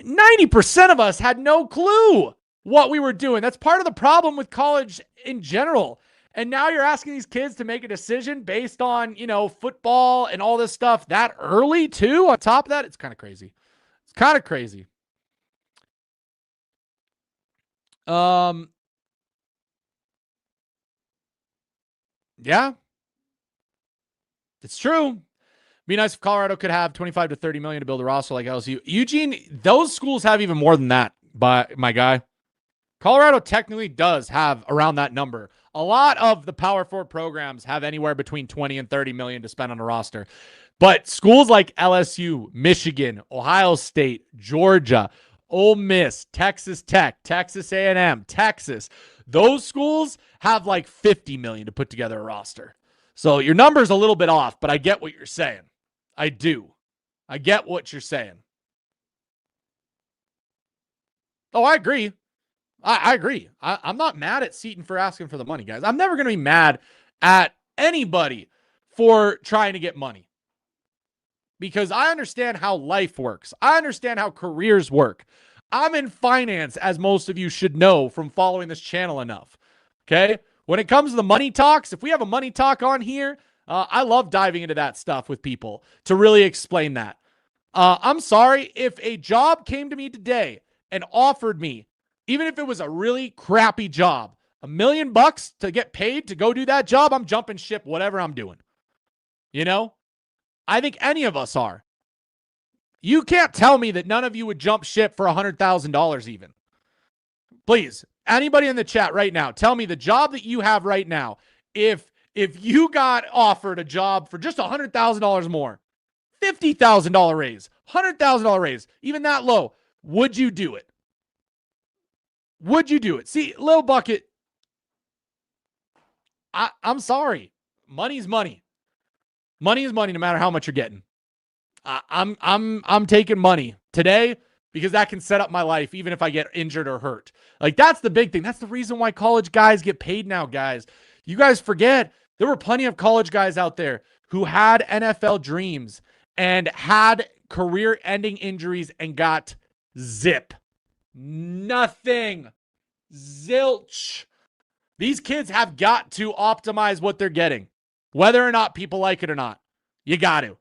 90% of us had no clue what we were doing. That's part of the problem with college in general. And now you're asking these kids to make a decision based on, football and all this stuff that early too. On top of that, it's kind of crazy. It's kind of crazy. Yeah, it's true. Be nice if Colorado could have 25 to 30 million to build a roster like LSU. Eugene, those schools have even more than that, but my guy. Colorado technically does have around that number. A lot of the Power 4 programs have anywhere between 20 and 30 million to spend on a roster. But schools like LSU, Michigan, Ohio State, Georgia, Ole Miss, Texas Tech, Texas A&M, Texas, those schools have like 50 million to put together a roster. So your number's a little bit off, but I get what you're saying. I do. I get what you're saying. Oh, I agree. I agree. I'm not mad at Seaton for asking for the money, guys. I'm never going to be mad at anybody for trying to get money because I understand how life works. I understand how careers work. I'm in finance, as most of you should know from following this channel enough. Okay? When it comes to the money talks, if we have a money talk on here, I love diving into that stuff with people to really explain that. I'm sorry if a job came to me today and offered me, even if it was a really crappy job, $1 million to get paid to go do that job, I'm jumping ship, whatever I'm doing. I think any of us are. You can't tell me that none of you would jump ship for $100,000 even. Please, anybody in the chat right now, tell me the job that you have right now. If you got offered a job for just $100,000 more, $50,000 raise, $100,000 raise, even that low, would you do it? Would you do it? See, Lil Bucket, I'm sorry. Money's money. Money is money no matter how much you're getting. I'm taking money today because that can set up my life even if I get injured or hurt. Like, that's the big thing. That's the reason why college guys get paid now, guys. You guys forget there were plenty of college guys out there who had NFL dreams and had career-ending injuries and got zip. Nothing. Zilch. These kids have got to optimize what they're getting, whether or not people like it or not. You got to.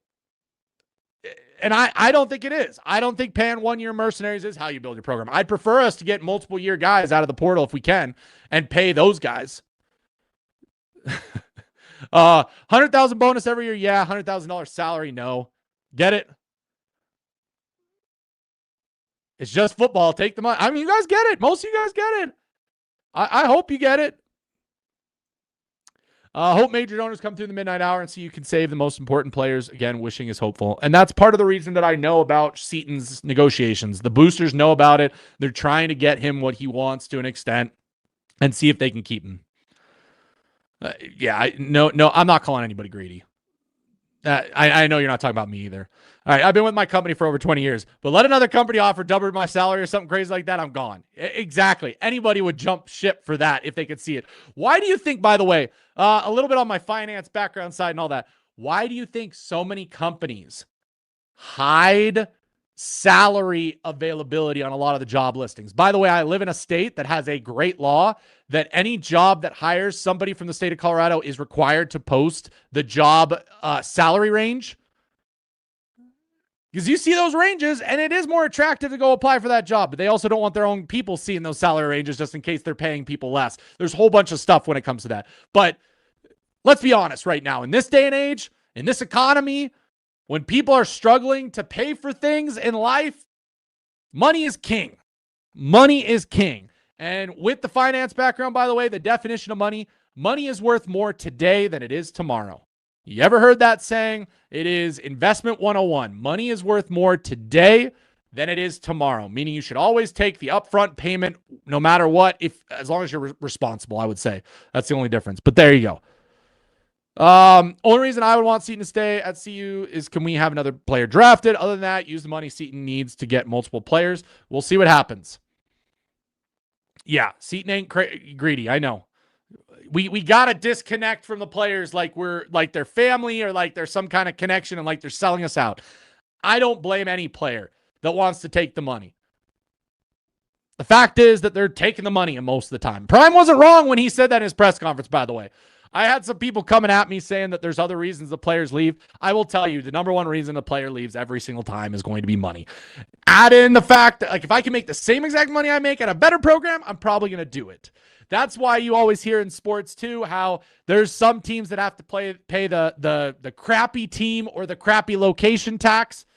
And I don't think it is. I don't think paying 1-year mercenaries is how you build your program. I'd prefer us to get multiple year guys out of the portal if we can and pay those guys. 100,000 bonus every year. Yeah. $100,000 salary. No. Get it? It's just football. Take the money. I mean, you guys get it. Most of you guys get it. I hope you get it. Hope major donors come through the midnight hour and see you can save the most important players. Again, wishing is hopeful. And that's part of the reason that I know about Seaton's negotiations. The boosters know about it. They're trying to get him what he wants to an extent and see if they can keep him. No, I'm not calling anybody greedy. I know you're not talking about me either. All right, I've been with my company for over 20 years, but let another company offer double my salary or something crazy like that, I'm gone. Exactly. Anybody would jump ship for that if they could see it. Why do you think, by the way, a little bit on my finance background side and all that, why do you think so many companies hide salary availability on a lot of the job listings? By the way, I live in a state that has a great law that any job that hires somebody from the state of Colorado is required to post the job salary range, because you see those ranges and it is more attractive to go apply for that job. But they also don't want their own people seeing those salary ranges just in case they're paying people less. There's a whole bunch of stuff when it comes to that. But let's be honest right now, in this day and age, in this economy, when people are struggling to pay for things in life, money is king. Money is king. And with the finance background, by the way, the definition of money is worth more today than it is tomorrow. You ever heard that saying? It is investment 101. Money is worth more today than it is tomorrow, meaning you should always take the upfront payment no matter what, as long as you're responsible, I would say. That's the only difference. But there you go. Only reason I would want Seton to stay at CU is, can we have another player drafted? Other than that, use the money Seton needs to get multiple players. We'll see what happens. Yeah, Seton ain't greedy. I know. We got to disconnect from the players like we're like their family or like there's some kind of connection and like they're selling us out. I don't blame any player that wants to take the money. The fact is that they're taking the money most of the time. Prime wasn't wrong when he said that in his press conference, by the way. I had some people coming at me saying that there's other reasons the players leave. I will tell you, the number one reason the player leaves every single time is going to be money. Add in the fact that, like, if I can make the same exact money I make at a better program, I'm probably going to do it. That's why you always hear in sports too how there's some teams that have to pay the crappy team or the crappy location tax.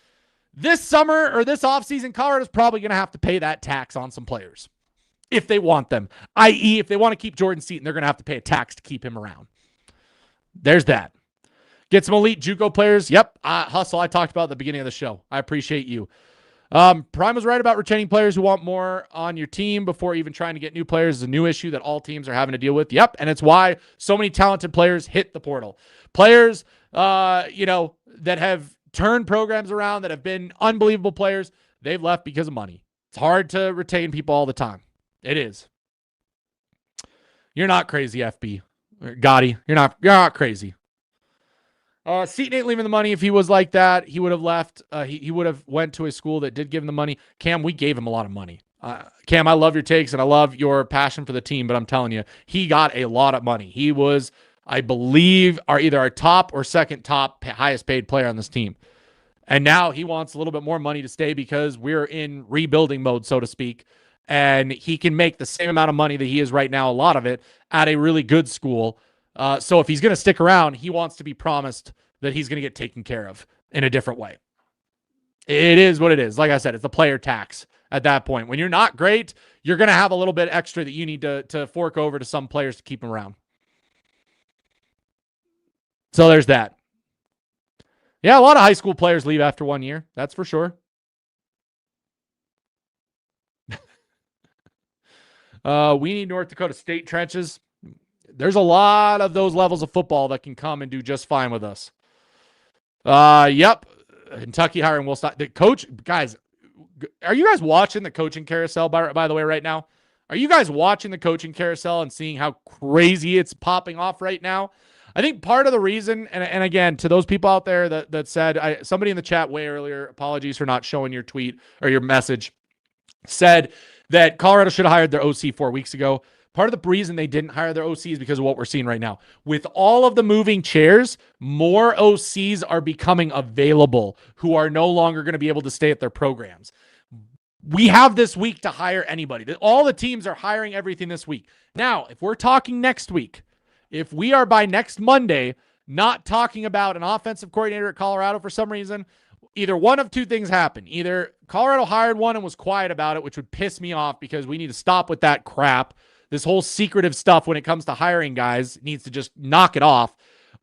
This summer or this offseason, Colorado's probably going to have to pay that tax on some players if they want them, i.e. if they want to keep Jordan Seton, they're going to have to pay a tax to keep him around. There's that. Get some elite JUCO players. Yep, Hustle, I talked about at the beginning of the show. I appreciate you. Prime was right about retaining players who want more on your team before even trying to get new players is a new issue that all teams are having to deal with. Yep, and it's why so many talented players hit the portal. Players, that have turned programs around, that have been unbelievable players, they've left because of money. It's hard to retain people all the time. It is. You're not crazy, FB. Gotti, you're not crazy. Seton ain't leaving the money. If he was like that, he would have left. He would have went to a school that did give him the money. Cam, we gave him a lot of money. Cam, I love your takes and I love your passion for the team, but I'm telling you, he got a lot of money. He was, I believe, either our top or second top highest paid player on this team. And now he wants a little bit more money to stay because we're in rebuilding mode, so to speak. And he can make the same amount of money that he is right now, a lot of it, at a really good school. So if he's going to stick around, he wants to be promised that he's going to get taken care of in a different way. It is what it is. Like I said, it's the player tax at that point. When you're not great, you're going to have a little bit extra that you need to fork over to some players to keep them around. So there's that. Yeah, a lot of high school players leave after 1 year. That's for sure. We need North Dakota State trenches. There's a lot of those levels of football that can come and do just fine with us. Yep. Kentucky hiring will stop. The coach, guys, are you guys watching the coaching carousel, by the way, right now? Are you guys watching the coaching carousel and seeing how crazy it's popping off right now? I think part of the reason, and again, to those people out there that said, somebody in the chat way earlier, apologies for not showing your tweet or your message, said that Colorado should have hired their OC 4 weeks ago. Part of the reason they didn't hire their OC is because of what we're seeing right now. With all of the moving chairs, more OCs are becoming available who are no longer going to be able to stay at their programs. We have this week to hire anybody. All the teams are hiring everything this week. Now, if we're talking next week, if we are by next Monday not talking about an offensive coordinator at Colorado for some reason, either one of two things happen. Either Colorado hired one and was quiet about it, which would piss me off because we need to stop with that crap. This whole secretive stuff when it comes to hiring guys needs to just knock it off.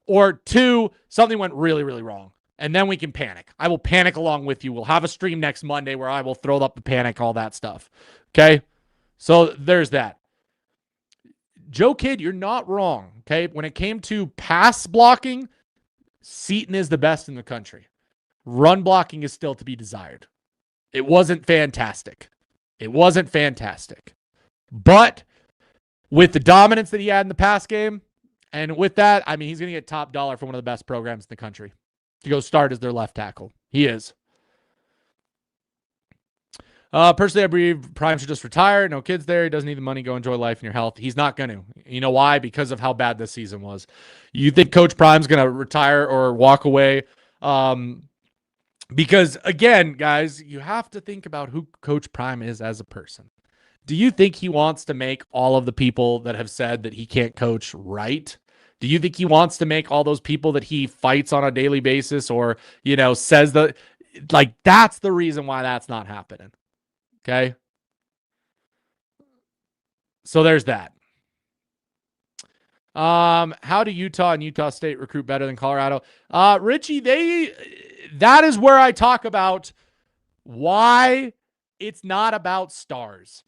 Or two, something went really, really wrong. And then we can panic. I will panic along with you. We'll have a stream next Monday where I will throw up the panic, all that stuff. Okay? So there's that. Joe Kidd, you're not wrong. Okay? When it came to pass blocking, Seton is the best in the country. Run blocking is still to be desired. It wasn't fantastic. But with the dominance that he had in the pass game, and with that, I mean, he's going to get top dollar for one of the best programs in the country to go start as their left tackle. He is. Personally, I believe Prime should just retire. No kids there. He doesn't need the money. Go enjoy life and your health. He's not going to. You know why? Because of how bad this season was. You think Coach Prime's going to retire or walk away? Because, again, guys, you have to think about who Coach Prime is as a person. Do you think he wants to make all of the people that have said that he can't coach right? Do you think he wants to make all those people that he fights on a daily basis or, says that, like, that's the reason why that's not happening? Okay. So there's that. How do Utah and Utah State recruit better than Colorado? Richie, that is where I talk about why it's not about stars.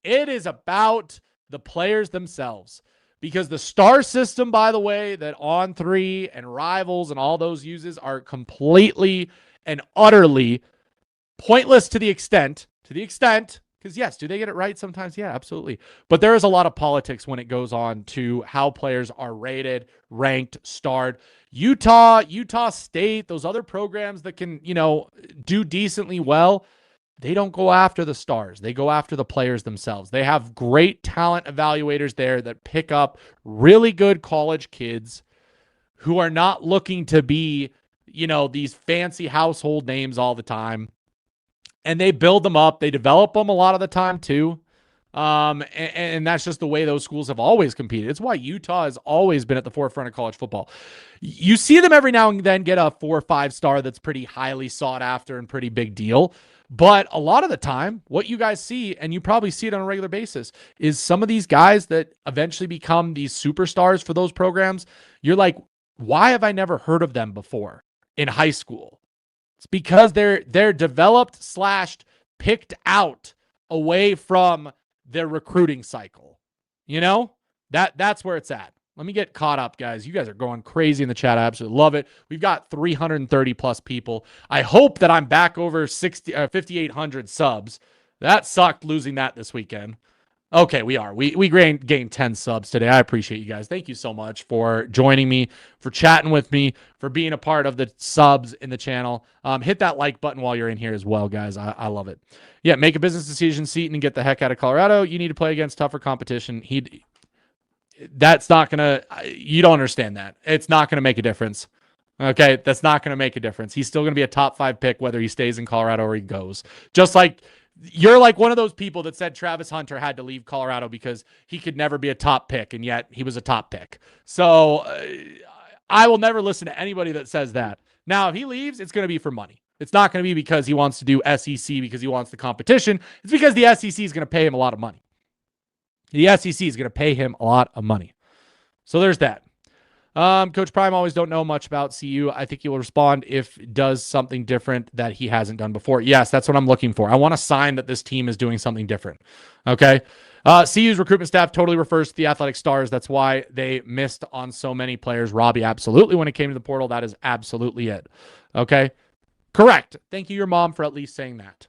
It is about the players themselves. Because the star system, by the way, that On3 and Rivals and all those uses are completely and utterly pointless to the extent, because yes, do they get it right sometimes? Yeah, absolutely. But there is a lot of politics when it goes on to how players are rated, ranked, starred. Utah State, those other programs that can, do decently well, they don't go after the stars. They go after the players themselves. They have great talent evaluators there that pick up really good college kids who are not looking to be, these fancy household names all the time. And they build them up. They develop them a lot of the time too. And that's just the way those schools have always competed. It's why Utah has always been at the forefront of college football. You see them every now and then get a 4 or 5 star that's pretty highly sought after and pretty big deal. But a lot of the time, what you guys see, and you probably see it on a regular basis, is some of these guys that eventually become these superstars for those programs. You're like, why have I never heard of them before in high school? It's because they're developed / picked out away from their recruiting cycle. That's where it's at. Let me get caught up, guys. You guys are going crazy in the chat. I absolutely love it. We've got 330 plus people. I hope that I'm back over 5,800 subs. That sucked losing that this weekend. Okay, we are. We gained 10 subs today. I appreciate you guys. Thank you so much for joining me, for chatting with me, for being a part of the subs in the channel. Hit that like button while you're in here as well, guys. I love it. Yeah, make a business decision, Seton, and get the heck out of Colorado. You need to play against tougher competition. That's not going to, you don't understand that. It's not going to make a difference. Okay, that's not going to make a difference. He's still going to be a top 5 pick whether he stays in Colorado or he goes. Just like you're like one of those people that said Travis Hunter had to leave Colorado because he could never be a top pick, and yet he was a top pick. So I will never listen to anybody that says that. Now, if he leaves, it's going to be for money. It's not going to be because he wants to do SEC because he wants the competition. It's because the SEC is going to pay him a lot of money. The SEC is going to pay him a lot of money. So there's that. Coach Prime always don't know much about CU. I think he will respond if it does something different that he hasn't done before. Yes, that's what I'm looking for. I want a sign that this team is doing something different. Okay. CU's recruitment staff totally refers to the athletic stars. That's why they missed on so many players. Robbie, absolutely. When it came to the portal, that is absolutely it. Okay. Correct. Thank you, your mom, for at least saying that.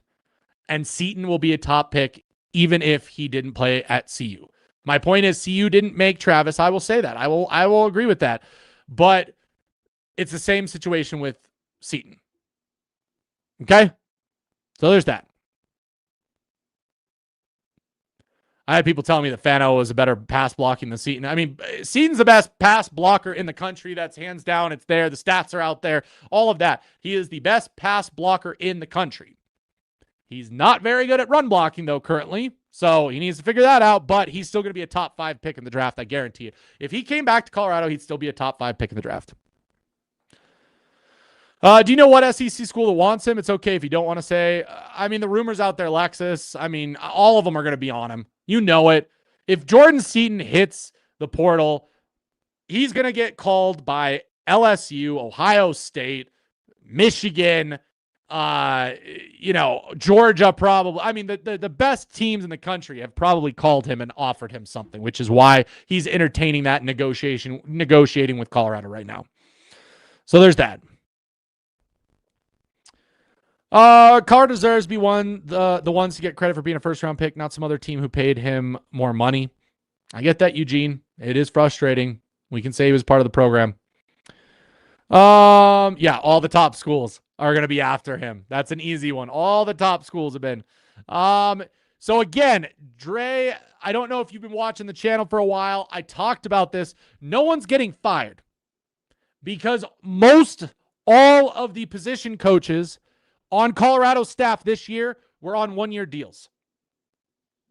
And Seton will be a top pick even if he didn't play at CU. My point is CU didn't make Travis. I will say that. I will agree with that. But it's the same situation with Seton. Okay? So there's that. I had people telling me that Fano was a better pass blocking than Seton. I mean, Seton's the best pass blocker in the country. That's hands down. It's there. The stats are out there. All of that. He is the best pass blocker in the country. He's not very good at run blocking, though, currently. So he needs to figure that out, but he's still going to be a top 5 pick in the draft. I guarantee it. If he came back to Colorado, he'd still be a top 5 pick in the draft. Do you know what SEC school that wants him? It's okay if you don't want to say. I mean, the rumors out there, Lexus, I mean, all of them are going to be on him. You know it. If Jordan Seton hits the portal, he's going to get called by LSU, Ohio State, Michigan, Georgia probably. I mean, the best teams in the country have probably called him and offered him something, which is why he's entertaining that negotiating with Colorado right now. So there's that. Carr deserves to be the ones to get credit for being a first round pick, not some other team who paid him more money. I get that, Eugene. It is frustrating. We can say he was part of the program. Yeah, all the top schools are going to be after him. That's an easy one. All the top schools have been. So again, Dre, I don't know if you've been watching the channel for a while. I talked about this. No one's getting fired because all of the position coaches on Colorado staff this year were on one-year deals.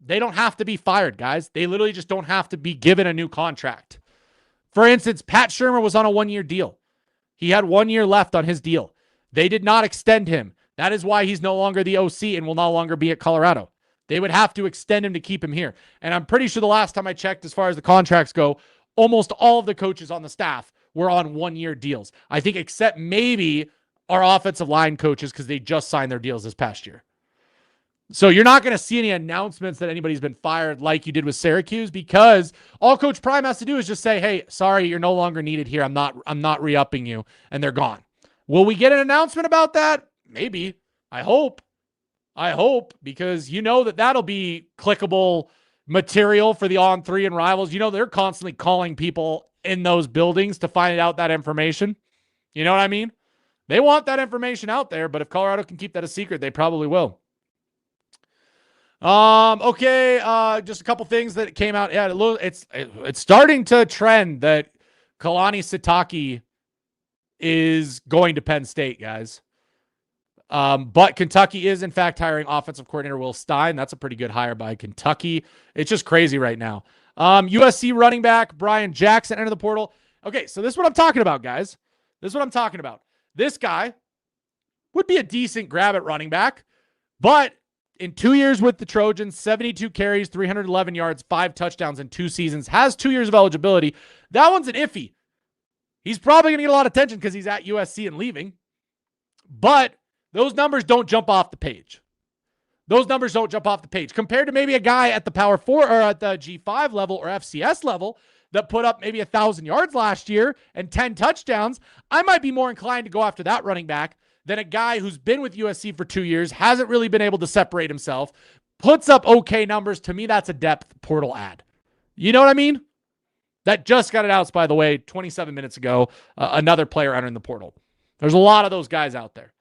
They don't have to be fired, guys. They literally just don't have to be given a new contract. For instance, Pat Shurmur was on a one-year deal. He had 1 year left on his deal. They did not extend him. That is why he's no longer the OC and will no longer be at Colorado. They would have to extend him to keep him here. And I'm pretty sure the last time I checked, as far as the contracts go, almost all of the coaches on the staff were on 1 year deals. I think except maybe our offensive line coaches because they just signed their deals this past year. So you're not going to see any announcements that anybody's been fired like you did with Syracuse because all Coach Prime has to do is just say, hey, sorry, you're no longer needed here. I'm not re-upping you, and they're gone. Will we get an announcement about that? Maybe. I hope, because you know that'll be clickable material for the On3 and Rivals. You know they're constantly calling people in those buildings to find out that information. You know what I mean? They want that information out there, but if Colorado can keep that a secret, they probably will. Okay. Just a couple things that came out. Yeah, it's starting to trend that Kalani Sitake is going to Penn State, guys. But Kentucky is in fact hiring offensive coordinator Will Stein. That's a pretty good hire by Kentucky. It's just crazy right now. USC running back Brian Jackson entered the portal. Okay, so this is what I'm talking about, guys. This is what I'm talking about. This guy would be a decent grab at running back, but in 2 years with the Trojans, 72 carries, 311 yards, 5 touchdowns in 2 seasons, has 2 years of eligibility. That one's an iffy. He's probably going to get a lot of attention because he's at USC and leaving. But those numbers don't jump off the page. Compared to maybe a guy at the Power 4 or at the G5 level or FCS level that put up maybe 1,000 yards last year and 10 touchdowns, I might be more inclined to go after that running back than a guy who's been with USC for 2 years, hasn't really been able to separate himself, puts up okay numbers. To me, that's a depth portal ad. You know what I mean? That just got announced, by the way, 27 minutes ago. Another player entering the portal. There's a lot of those guys out there.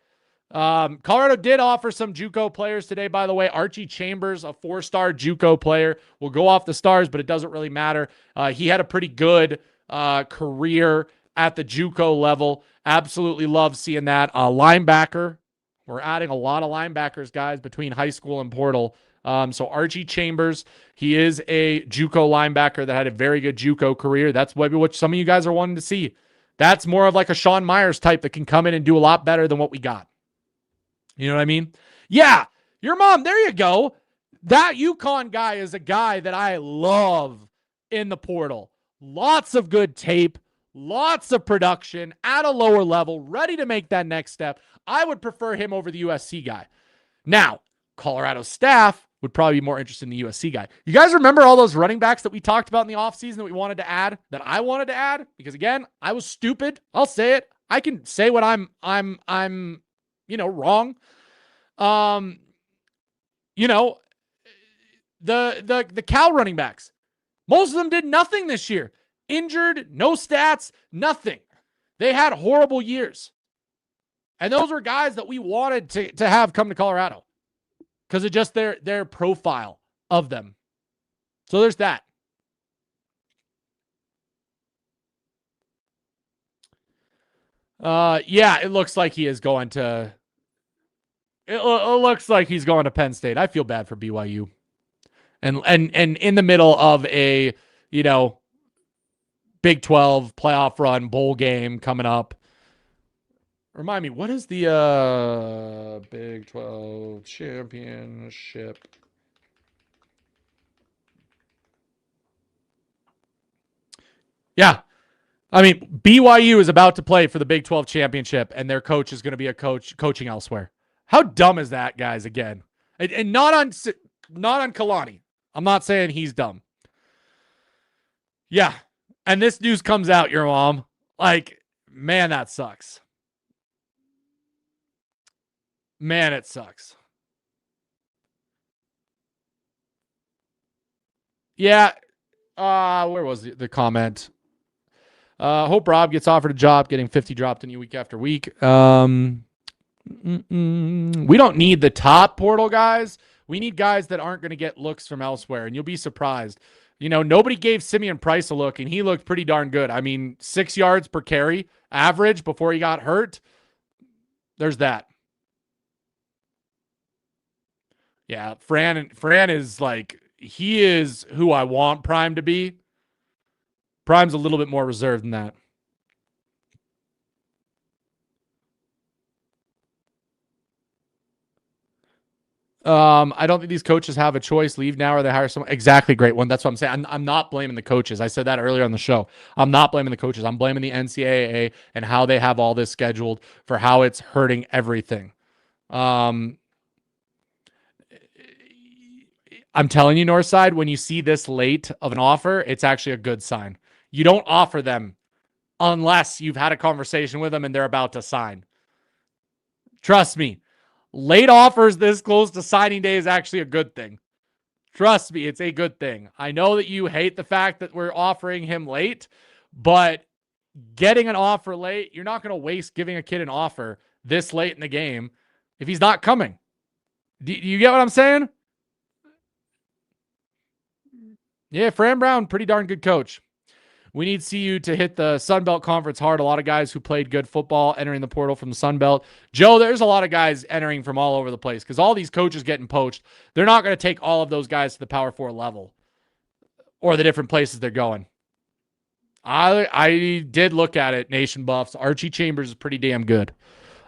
Colorado did offer some JUCO players today, by the way. Archie Chambers, a 4-star JUCO player, will go off the stars, but it doesn't really matter. He had a pretty good career at the JUCO level. Absolutely love seeing that. Linebacker. We're adding a lot of linebackers, guys, between high school and portal. So Archie Chambers, he is a JUCO linebacker that had a very good JUCO career. That's maybe what some of you guys are wanting to see. That's more of like a Sean Myers type that can come in and do a lot better than what we got. You know what I mean? Yeah, your mom, there you go. That UConn guy is a guy that I love in the portal. Lots of good tape. Lots of production at a lower level, ready to make that next step. I would prefer him over the USC guy. Now, Colorado staff would probably be more interested in the USC guy. You guys remember all those running backs that we talked about in the offseason that we wanted to add, that I wanted to add? Because again, I was stupid. I'll say it. I can say what I'm wrong. The Cal running backs, most of them did nothing this year. Injured, no stats, nothing. They had horrible years. And those were guys that we wanted to have come to Colorado because of just their profile of them. So there's that. Yeah, it looks like he is going to. It looks like he's going to Penn State. I feel bad for BYU, and in the middle of a Big 12 playoff run, bowl game coming up. Remind me, what is the Big 12 championship? Yeah. I mean, BYU is about to play for the Big 12 championship, and their coach is going to be coaching elsewhere. How dumb is that, guys, again? And not on Kalani. I'm not saying he's dumb. Yeah. And this news comes out, your mom, like Man, that sucks. Man, it sucks. Yeah. Where was the comment? Hope Rob gets offered a job, getting 50 dropped in you week after week. We don't need the top portal guys. We need guys that aren't going to get looks from elsewhere, and you'll be surprised. Nobody gave Simeon Price a look, and he looked pretty darn good. I mean, 6 yards per carry average before he got hurt. There's that. Yeah, Fran is like, he is who I want Prime to be. Prime's a little bit more reserved than that. I don't think these coaches have a choice. Leave now or they hire someone. Exactly, great one. That's what I'm saying. I'm not blaming the coaches. I said that earlier on the show. I'm not blaming the coaches. I'm blaming the NCAA and how they have all this scheduled for how it's hurting everything. I'm telling you, Northside, when you see this late of an offer, it's actually a good sign. You don't offer them unless you've had a conversation with them and they're about to sign. Trust me. Late offers this close to signing day is actually a good thing. Trust me, it's a good thing. I know that you hate the fact that we're offering him late, but getting an offer late, you're not going to waste giving a kid an offer this late in the game if he's not coming. Do you get what I'm saying? Yeah, Fran Brown, pretty darn good coach. We need CU to hit the Sun Belt Conference hard. A lot of guys who played good football entering the portal from the Sun Belt. Joe, there's a lot of guys entering from all over the place because all these coaches getting poached. They're not going to take all of those guys to the Power 4 level or the different places they're going. I did look at it, Nation Buffs. Archie Chambers is pretty damn good.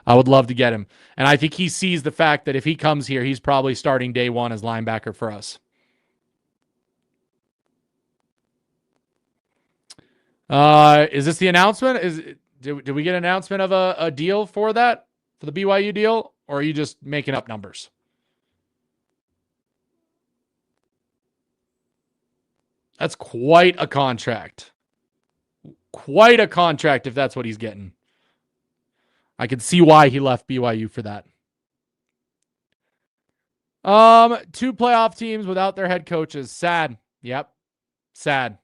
I would love to get him. And I think he sees the fact that if he comes here, he's probably starting day one as linebacker for us. Is this the announcement? Did we get an announcement of a deal for that, for the BYU deal, or are you just making up numbers? That's quite a contract. Quite a contract if that's what he's getting. I can see why he left BYU for that. 2 playoff teams without their head coaches. Sad. Yep. Sad.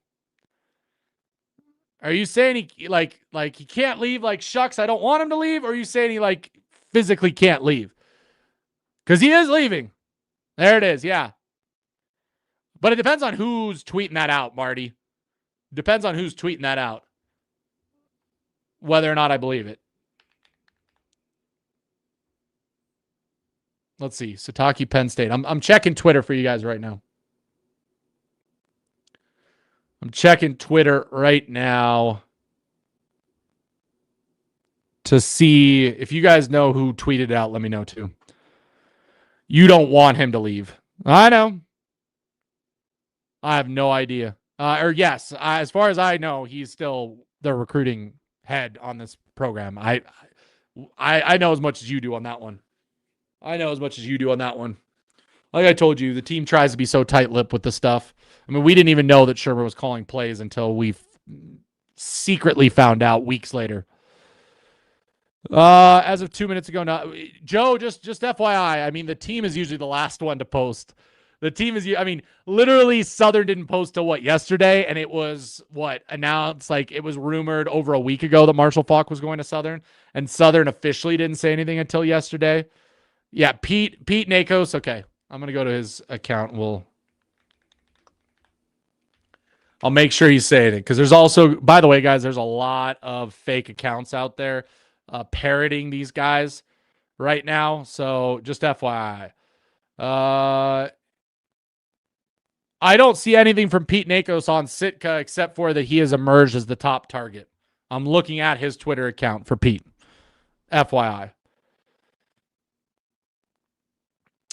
Are you saying he like he can't leave, like shucks, I don't want him to leave? Or are you saying he like physically can't leave? Because he is leaving. There it is, yeah. But it depends on who's tweeting that out, Marty. Depends on who's tweeting that out. Whether or not I believe it. Let's see. Sataki, Penn State. I'm checking Twitter for you guys right now. I'm checking Twitter right now to see if you guys know who tweeted it out. Let me know too. You don't want him to leave. I know. I have no idea. Yes, as far as I know, he's still the recruiting head on this program. I know as much as you do on that one. Like I told you, the team tries to be so tight-lipped with the stuff. I mean, we didn't even know that Shermer was calling plays until we secretly found out weeks later. As of 2 minutes ago, now, Joe, just FYI, I mean, the team is usually the last one to post. The team is, I mean, literally Southern didn't post till yesterday, and it was announced, like it was rumored over a week ago that Marshall Faulk was going to Southern, and Southern officially didn't say anything until yesterday. Yeah, Pete Nakos. Okay, I'm gonna go to his account. I'll make sure he's saying it because there's also, by the way, guys, there's a lot of fake accounts out there parroting these guys right now. So just FYI. I don't see anything from Pete Nakos on Sitka except for that he has emerged as the top target. I'm looking at his Twitter account for Pete. FYI.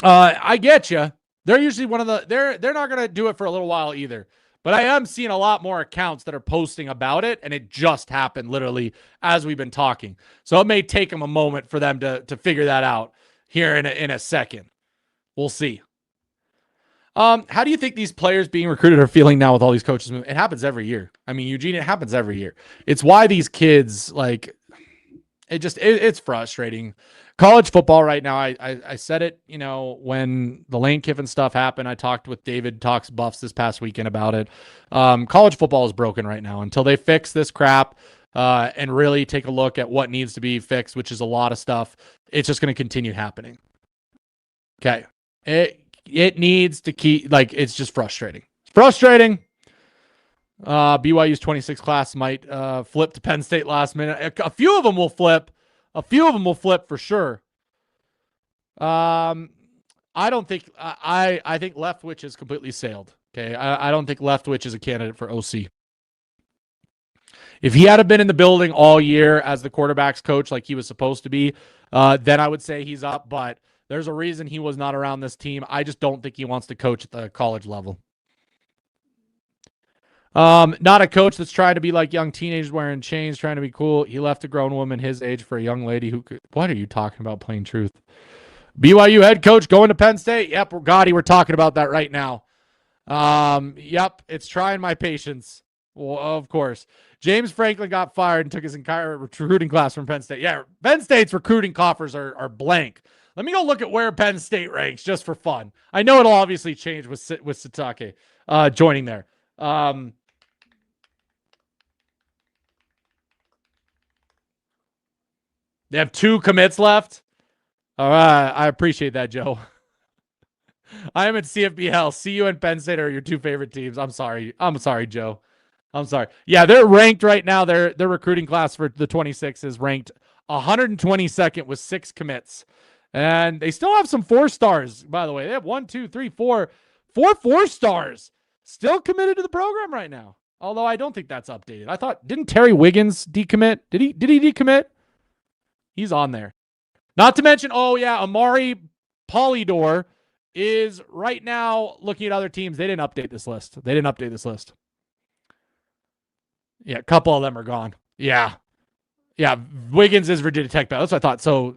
I get you. They're usually one of the they're not going to do it for a little while either. But I am seeing a lot more accounts that are posting about it, and it just happened literally as we've been talking. So it may take them a moment for them to figure that out here in a second. We'll see. How do you think these players being recruited are feeling now with all these coaches? It happens every year. I mean, Eugene, it happens every year. It's why these kids it's frustrating. College football right now, I said it, when the Lane Kiffin stuff happened. I talked with David Talks Buffs this past weekend about it. College football is broken right now. Until they fix this crap and really take a look at what needs to be fixed, which is a lot of stuff, it's just going to continue happening. Okay. It needs to keep, it's just frustrating. Frustrating. BYU's 26 class might flip to Penn State last minute. A few of them will flip. A few of them will flip for sure. I don't think I think Leftwich is completely sailed. Okay, I don't think Leftwich is a candidate for OC. If he had been in the building all year as the quarterback's coach like he was supposed to be, then I would say he's up. But there's a reason he was not around this team. I just don't think he wants to coach at the college level. Not a coach that's trying to be like young teenagers wearing chains, trying to be cool. He left a grown woman his age for a young lady who could. What are you talking about, plain truth? BYU head coach going to Penn State. Yep, Gotti, we're talking about that right now. Yep, it's trying my patience. Well, of course. James Franklin got fired and took his entire recruiting class from Penn State. Yeah, Penn State's recruiting coffers are blank. Let me go look at where Penn State ranks just for fun. I know it'll obviously change with Satake joining there. They have 2 commits left. All right. I appreciate that, Joe. I am at CFBL. CU and Penn State are your 2 favorite teams. I'm sorry. Joe. I'm sorry. Yeah, they're ranked right now. Their recruiting class for the 26 is ranked 122nd with 6 commits. And they still have some 4 stars, by the way. They have 1, 2, 3, 4 4-stars still committed to the program right now. Although I don't think that's updated. I thought, didn't Terry Wiggins decommit? Did he decommit? He's on there. Not to mention, Amari Polydor is right now looking at other teams. They didn't update this list. Yeah, a couple of them are gone. Yeah. Wiggins is Virginia Tech. That's what I thought. So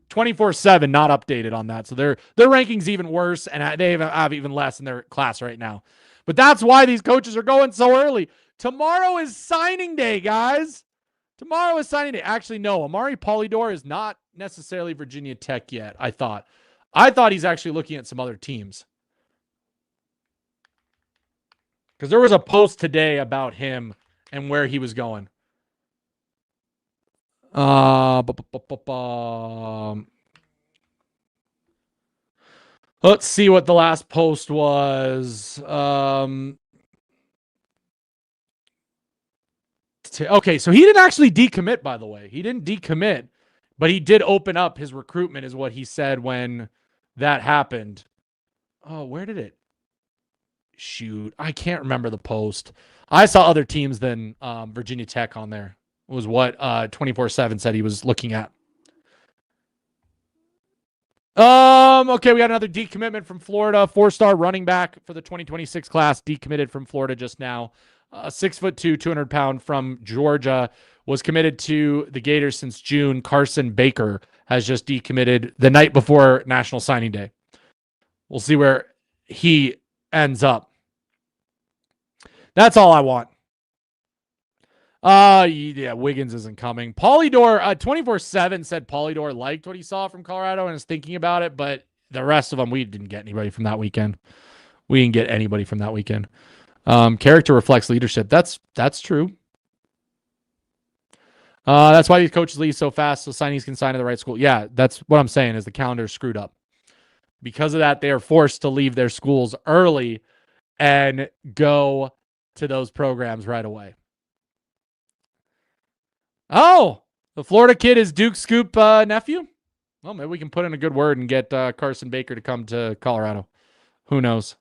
24/7 not updated on that. So their ranking's even worse, and they have even less in their class right now. But that's why these coaches are going so early. Tomorrow is signing day, guys. Tomorrow is signing day. Actually, no. Amari Polydor is not necessarily Virginia Tech yet, I thought. I thought he's actually looking at some other teams. Because there was a post today about him and where he was going. Let's see what the last post was. Okay, so he didn't actually decommit, by the way. He didn't decommit, but he did open up his recruitment, is what he said when that happened. Oh, where did it? Shoot, I can't remember the post. I saw other teams than Virginia Tech on there. Was what 24/7 said he was looking at. Okay, we got another decommitment from Florida. 4-star running back for the 2026 class decommitted from Florida just now. 6'2", 200-pound from Georgia, was committed to the Gators since June. Carson Baker has just decommitted the night before National Signing Day. We'll see where he ends up. That's all I want. Yeah, Wiggins isn't coming. Polydor, 24/7 said Polydor liked what he saw from Colorado and is thinking about it, but the rest of them, we didn't get anybody from that weekend. Character reflects leadership. That's true. That's why these coaches leave so fast, so signees can sign to the right school. Yeah, that's what I'm saying is the calendar is screwed up. Because of that, they are forced to leave their schools early and go to those programs right away. Oh, the Florida kid is Duke Scoop nephew? Well, maybe we can put in a good word and get Carson Baker to come to Colorado. Who knows?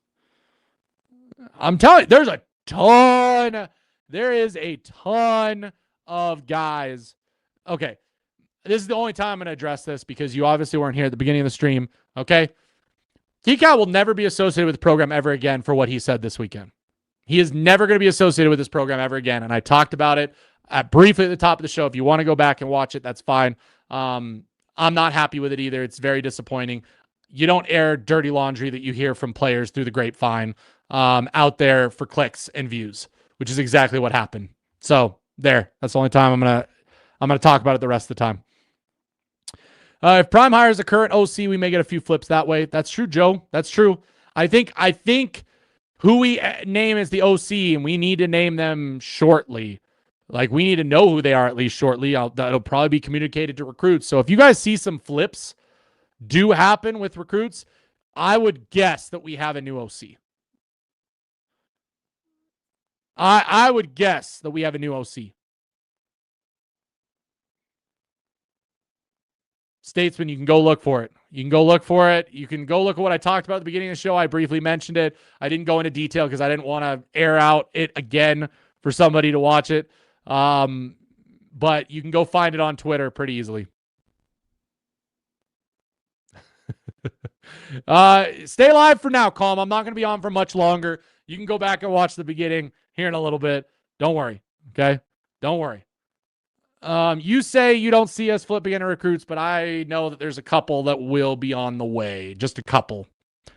I'm telling you, there's a ton. There is a ton of guys. Okay, this is the only time I'm going to address this because you obviously weren't here at the beginning of the stream. Okay, TCAT will never be associated with the program ever again for what he said this weekend. He is never going to be associated with this program ever again, and I talked about it briefly at the top of the show. If you want to go back and watch it, that's fine. I'm not happy with it either. It's very disappointing. you don't air dirty laundry that you hear from players through the grapevine out there for clicks and views, which is exactly what happened. So there, that's the only time I'm gonna talk about it the rest of the time. If Prime hires a current OC, we may get a few flips that way. That's true, Joe. That's true. I think who we name as the OC, and we need to name them shortly. Like, we need to know who they are at least shortly. That'll probably be communicated to recruits. So if you guys see some flips do happen with recruits, I would guess that we have a new OC. I would guess that we have a new OC. Statesman, you can go look for it. You can go look for it. You can go look at what I talked about at the beginning of the show. I briefly mentioned it. I didn't go into detail because I didn't want to air out it again for somebody to watch it. But you can go find it on Twitter pretty easily. Stay live for now, Calm. I'm not going to be on for much longer. You can go back and watch the beginning here in a little bit. Don't worry. Okay? Don't worry. You say you don't see us flipping into recruits, but I know that there's a couple that will be on the way. Just a couple.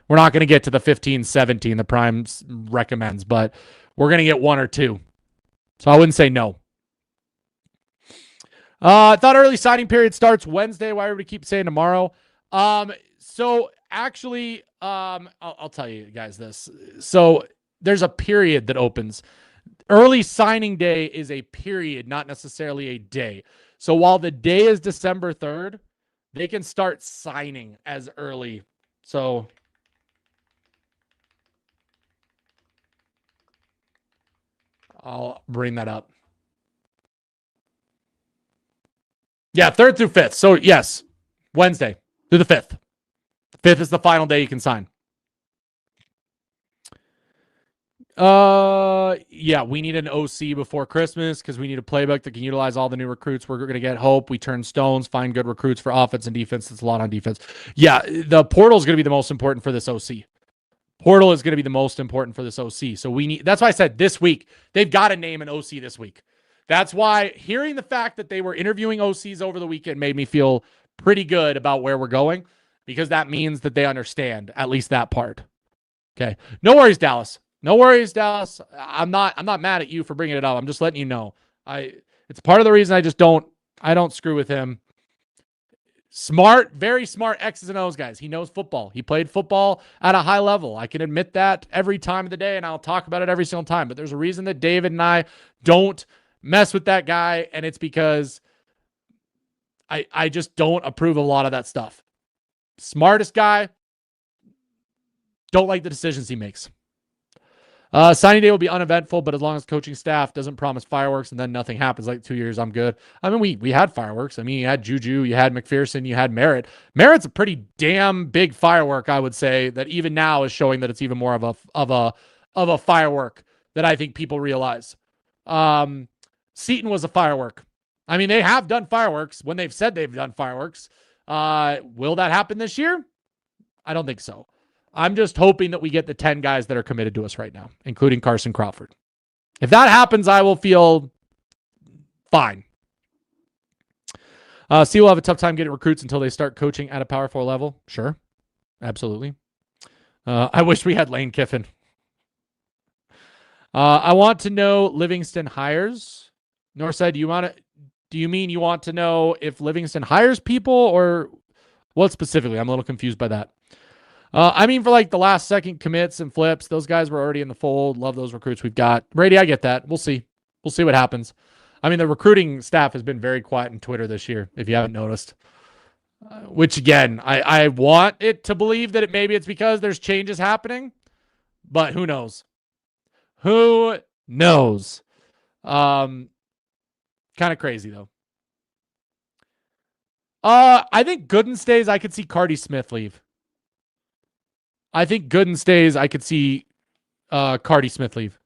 We're not going to get to the 15, 17 the Prime recommends, but we're going to get one or two. So I wouldn't say no. I thought early signing period starts Wednesday. Why would we keep saying tomorrow? So actually, I'll tell you guys this. So there's a period that opens. Early signing day is a period, not necessarily a day. So while the day is December 3rd, they can start signing as early. So I'll bring that up. Yeah, 3rd through 5th. So yes, Wednesday through the 5th. 5th is the final day you can sign. Yeah, we need an OC before Christmas because we need a playbook that can utilize all the new recruits. We're going to get hope. We turn stones, find good recruits for offense and defense. That's a lot on defense. Yeah, the portal is going to be the most important for this OC. Portal is going to be the most important for this OC. So that's why I said this week, they've got to name an OC this week. That's why hearing the fact that they were interviewing OCs over the weekend made me feel pretty good about where we're going because that means that they understand at least that part. Okay. No worries, Dallas. No worries, Dallas. I'm not mad at you for bringing it up. I'm just letting you know. It's part of the reason I don't screw with him. Smart, very smart X's and O's guys. He knows football. He played football at a high level. I can admit that every time of the day, and I'll talk about it every single time. But there's a reason that David and I don't mess with that guy, and it's because I just don't approve of a lot of that stuff. Smartest guy. Don't like the decisions he makes. Signing day will be uneventful, but as long as coaching staff doesn't promise fireworks and then nothing happens, like 2 years, I'm good. I mean, we had fireworks. I mean, you had Juju, you had McPherson, you had Merritt. Merritt's a pretty damn big firework, I would say, that even now is showing that it's even more of a firework that I think people realize. Seton was a firework. I mean, they have done fireworks when they've said they've done fireworks. Will that happen this year? I don't think so. I'm just hoping that we get the 10 guys that are committed to us right now, including Carson Crawford. If that happens, I will feel fine. C will have a tough time getting recruits until they start coaching at a Power 4 level. Sure. Absolutely. I wish we had Lane Kiffin. I want to know Livingston hires. Northside, do you mean you want to know if Livingston hires people or what specifically? I'm a little confused by that. I mean, for like the last second commits and flips, those guys were already in the fold. Love those recruits we've got. Brady, I get that. We'll see. We'll see what happens. I mean, the recruiting staff has been very quiet on Twitter this year, if you haven't noticed. Which, again, I want it to believe that maybe it's because there's changes happening, but who knows? Who knows? Kind of crazy, though. I think Gooden stays. I could see Cardi Smith leave. I think Gooden stays. I could see Cardi Smith leave.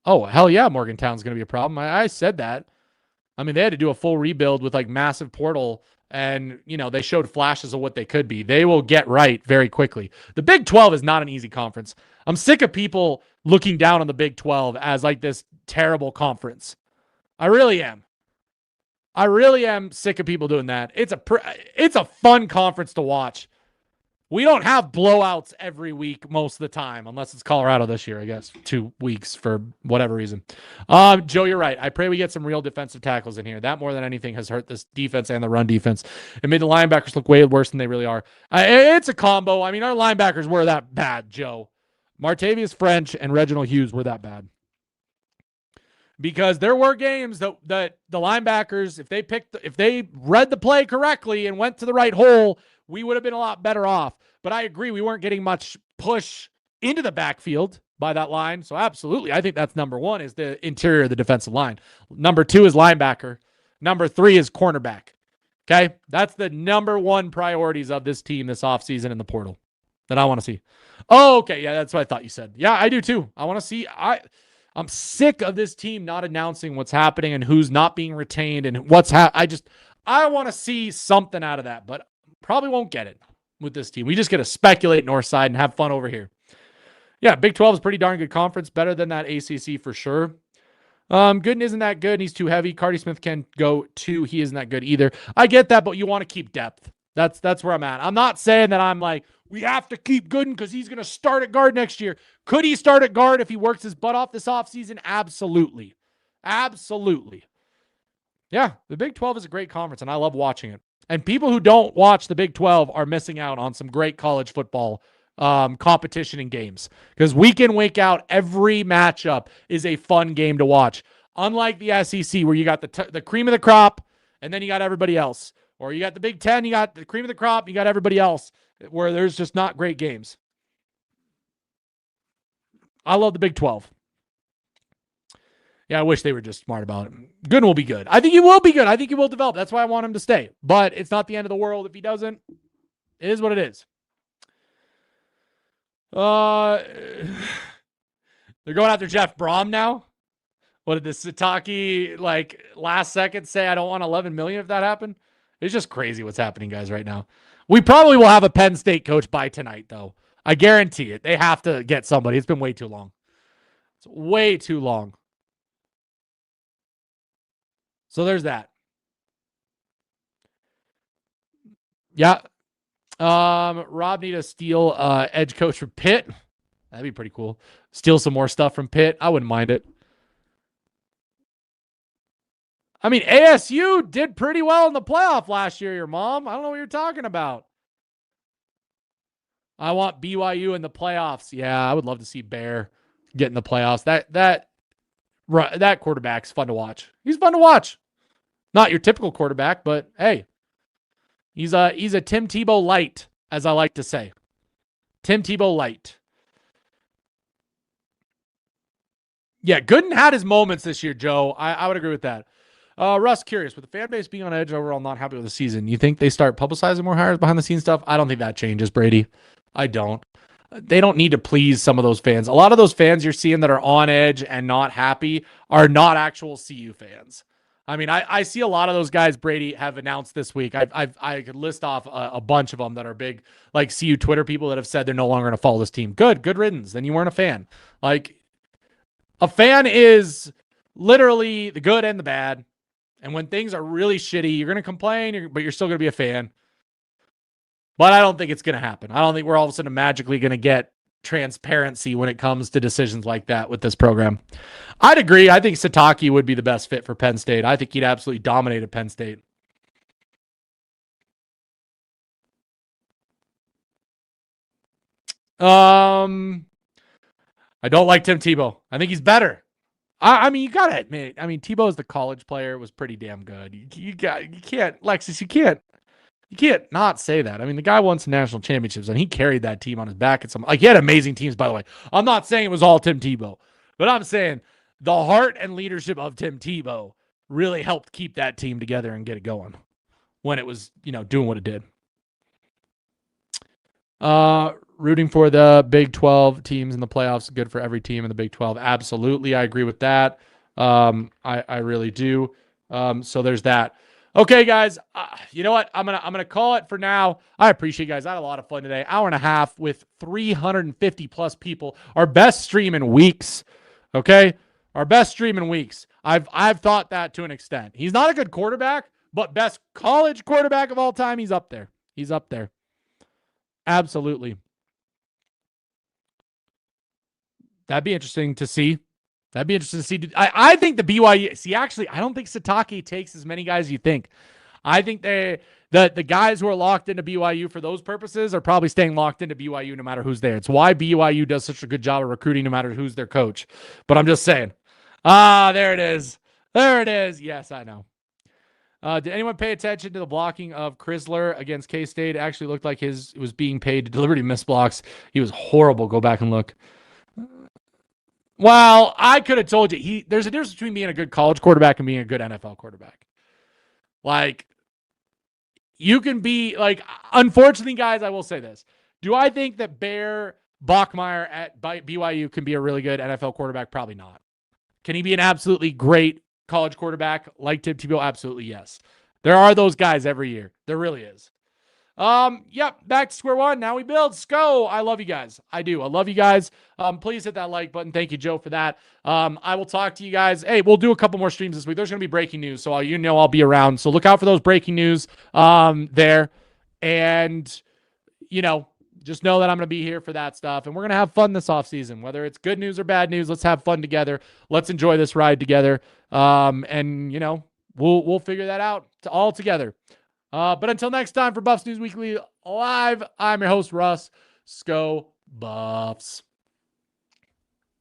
Oh, hell yeah, Morgantown's going to be a problem. I said that. I mean, they had to do a full rebuild with like massive portal, and, you know, they showed flashes of what they could be. They will get right very quickly. The Big 12 is not an easy conference. I'm sick of people looking down on the Big 12 as like this terrible conference. I really am. I really am sick of people doing that. It's a fun conference to watch. We don't have blowouts every week most of the time, unless it's Colorado this year, I guess. 2 weeks for whatever reason. Joe, you're right. I pray we get some real defensive tackles in here. That more than anything has hurt this defense and the run defense. It made the linebackers look way worse than they really are. It's a combo. I mean, our linebackers were that bad, Joe. Martavius French and Reginald Hughes were that bad. Because there were games that the linebackers, if they read the play correctly and went to the right hole, we would have been a lot better off. But I agree, we weren't getting much push into the backfield by that line. So absolutely, I think that's number one is the interior of the defensive line. Number 2 is linebacker. Number 3 is cornerback. Okay? That's the number one priorities of this team this offseason in the portal that I want to see. Oh, okay. Yeah, that's what I thought you said. Yeah, I do too. I want to see... I'm sick of this team not announcing what's happening and who's not being retained and what's I want to see something out of that, but probably won't get it with this team. We just get to speculate north side and have fun over here. Yeah, Big 12 is a pretty darn good conference, better than that ACC for sure. Gooden isn't that good, and he's too heavy. Cardi Smith can go too. He isn't that good either. I get that, but you want to keep depth. That's where I'm at. I'm not saying that I'm like, we have to keep Gooden because he's going to start at guard next year. Could he start at guard if he works his butt off this offseason? Absolutely. Absolutely. Yeah, the Big 12 is a great conference, and I love watching it. And people who don't watch the Big 12 are missing out on some great college football competition and games. Because week in, week out, every matchup is a fun game to watch. Unlike the SEC, where you got the cream of the crop, and then you got everybody else. Or you got the Big 10, you got the cream of the crop, you got everybody else, where there's just not great games. I love the Big 12. Yeah, I wish they were just smart about it. Gooden will be good. I think he will be good. I think he will develop. That's why I want him to stay. But it's not the end of the world if he doesn't. It is what it is. They're going after Jeff Brom now. What did the Sataki last second say? I don't want 11 million if that happened. It's just crazy what's happening, guys, right now. We probably will have a Penn State coach by tonight, though. I guarantee it. They have to get somebody. It's been way too long. It's way too long. So there's that. Yeah. Rob need to steal edge coach from Pitt. That'd be pretty cool. Steal some more stuff from Pitt. I wouldn't mind it. I mean, ASU did pretty well in the playoff last year, your mom. I don't know what you're talking about. I want BYU in the playoffs. Yeah, I would love to see Bear get in the playoffs. That quarterback's fun to watch. He's fun to watch. Not your typical quarterback, but hey, he's a Tim Tebow light, as I like to say. Tim Tebow light. Yeah, Gooden had his moments this year, Joe. I would agree with that. Russ, curious, with the fan base being on edge overall, not happy with the season, you think they start publicizing more hires behind the scenes stuff? I don't think that changes, Brady. I don't. They don't need to please some of those fans. A lot of those fans you're seeing that are on edge and not happy are not actual CU fans. I mean, I see a lot of those guys, Brady, have announced this week. I could list off a bunch of them that are big, like CU Twitter people that have said they're no longer going to follow this team. Good riddance. Then you weren't a fan. Like, a fan is literally the good and the bad. And when things are really shitty, you're going to complain, but you're still going to be a fan. But I don't think it's going to happen. I don't think we're all of a sudden magically going to get transparency when it comes to decisions like that with this program. I'd agree. I think Sataki would be the best fit for Penn State. I think he'd absolutely dominate at Penn State. I don't like Tim Tebow. I think he's better. I mean, you got to admit, Tebow as the college player was pretty damn good. You can't, Lexus, you can't not say that. I mean, the guy won some national championships, and he carried that team on his back. He had amazing teams, by the way. I'm not saying it was all Tim Tebow, but I'm saying the heart and leadership of Tim Tebow really helped keep that team together and get it going when it was, doing what it did. Rooting for the Big 12 teams in the playoffs. Good for every team in the Big 12. Absolutely. I agree with that. I really do. So there's that. Okay, guys, you know what? I'm gonna call it for now. I appreciate you guys. I had a lot of fun today. Hour and a half with 350 plus people. Our best stream in weeks. Okay, our best stream in weeks. I've thought that to an extent. He's not a good quarterback, but best college quarterback of all time. He's up there. Absolutely. That'd be interesting to see. That'd be interesting to see. I think the BYU. See, actually, I don't think Satake takes as many guys as you think. I think the guys who are locked into BYU for those purposes are probably staying locked into BYU no matter who's there. It's why BYU does such a good job of recruiting no matter who's their coach. But I'm just saying. There it is. There it is. Yes, I know. Did anyone pay attention to the blocking of Chrysler against K-State? It actually looked like his was being paid to deliberately miss blocks. He was horrible. Go back and look. Well, I could have told you. There's a difference between being a good college quarterback and being a good NFL quarterback. Like, you can be like, unfortunately, guys, I will say this. Do I think that Bear Bachmeier at BYU can be a really good NFL quarterback? Probably not. Can he be an absolutely great college quarterback like Tim Tebow? Absolutely, yes. There are those guys every year. There really is. Yep, back to square one. Now we build. Let's go. I love you guys. I do. I love you guys. Please hit that like button. Thank you, Joe, for that. I will talk to you guys. Hey, we'll do a couple more streams this week. There's going to be breaking news, so I'll be around. So look out for those breaking news there. And, just know that I'm going to be here for that stuff. And we're going to have fun this offseason, whether it's good news or bad news. Let's have fun together. Let's enjoy this ride together. And, we'll figure that out all together. But until next time for Buffs News Weekly Live, I'm your host, Russ. Go Buffs.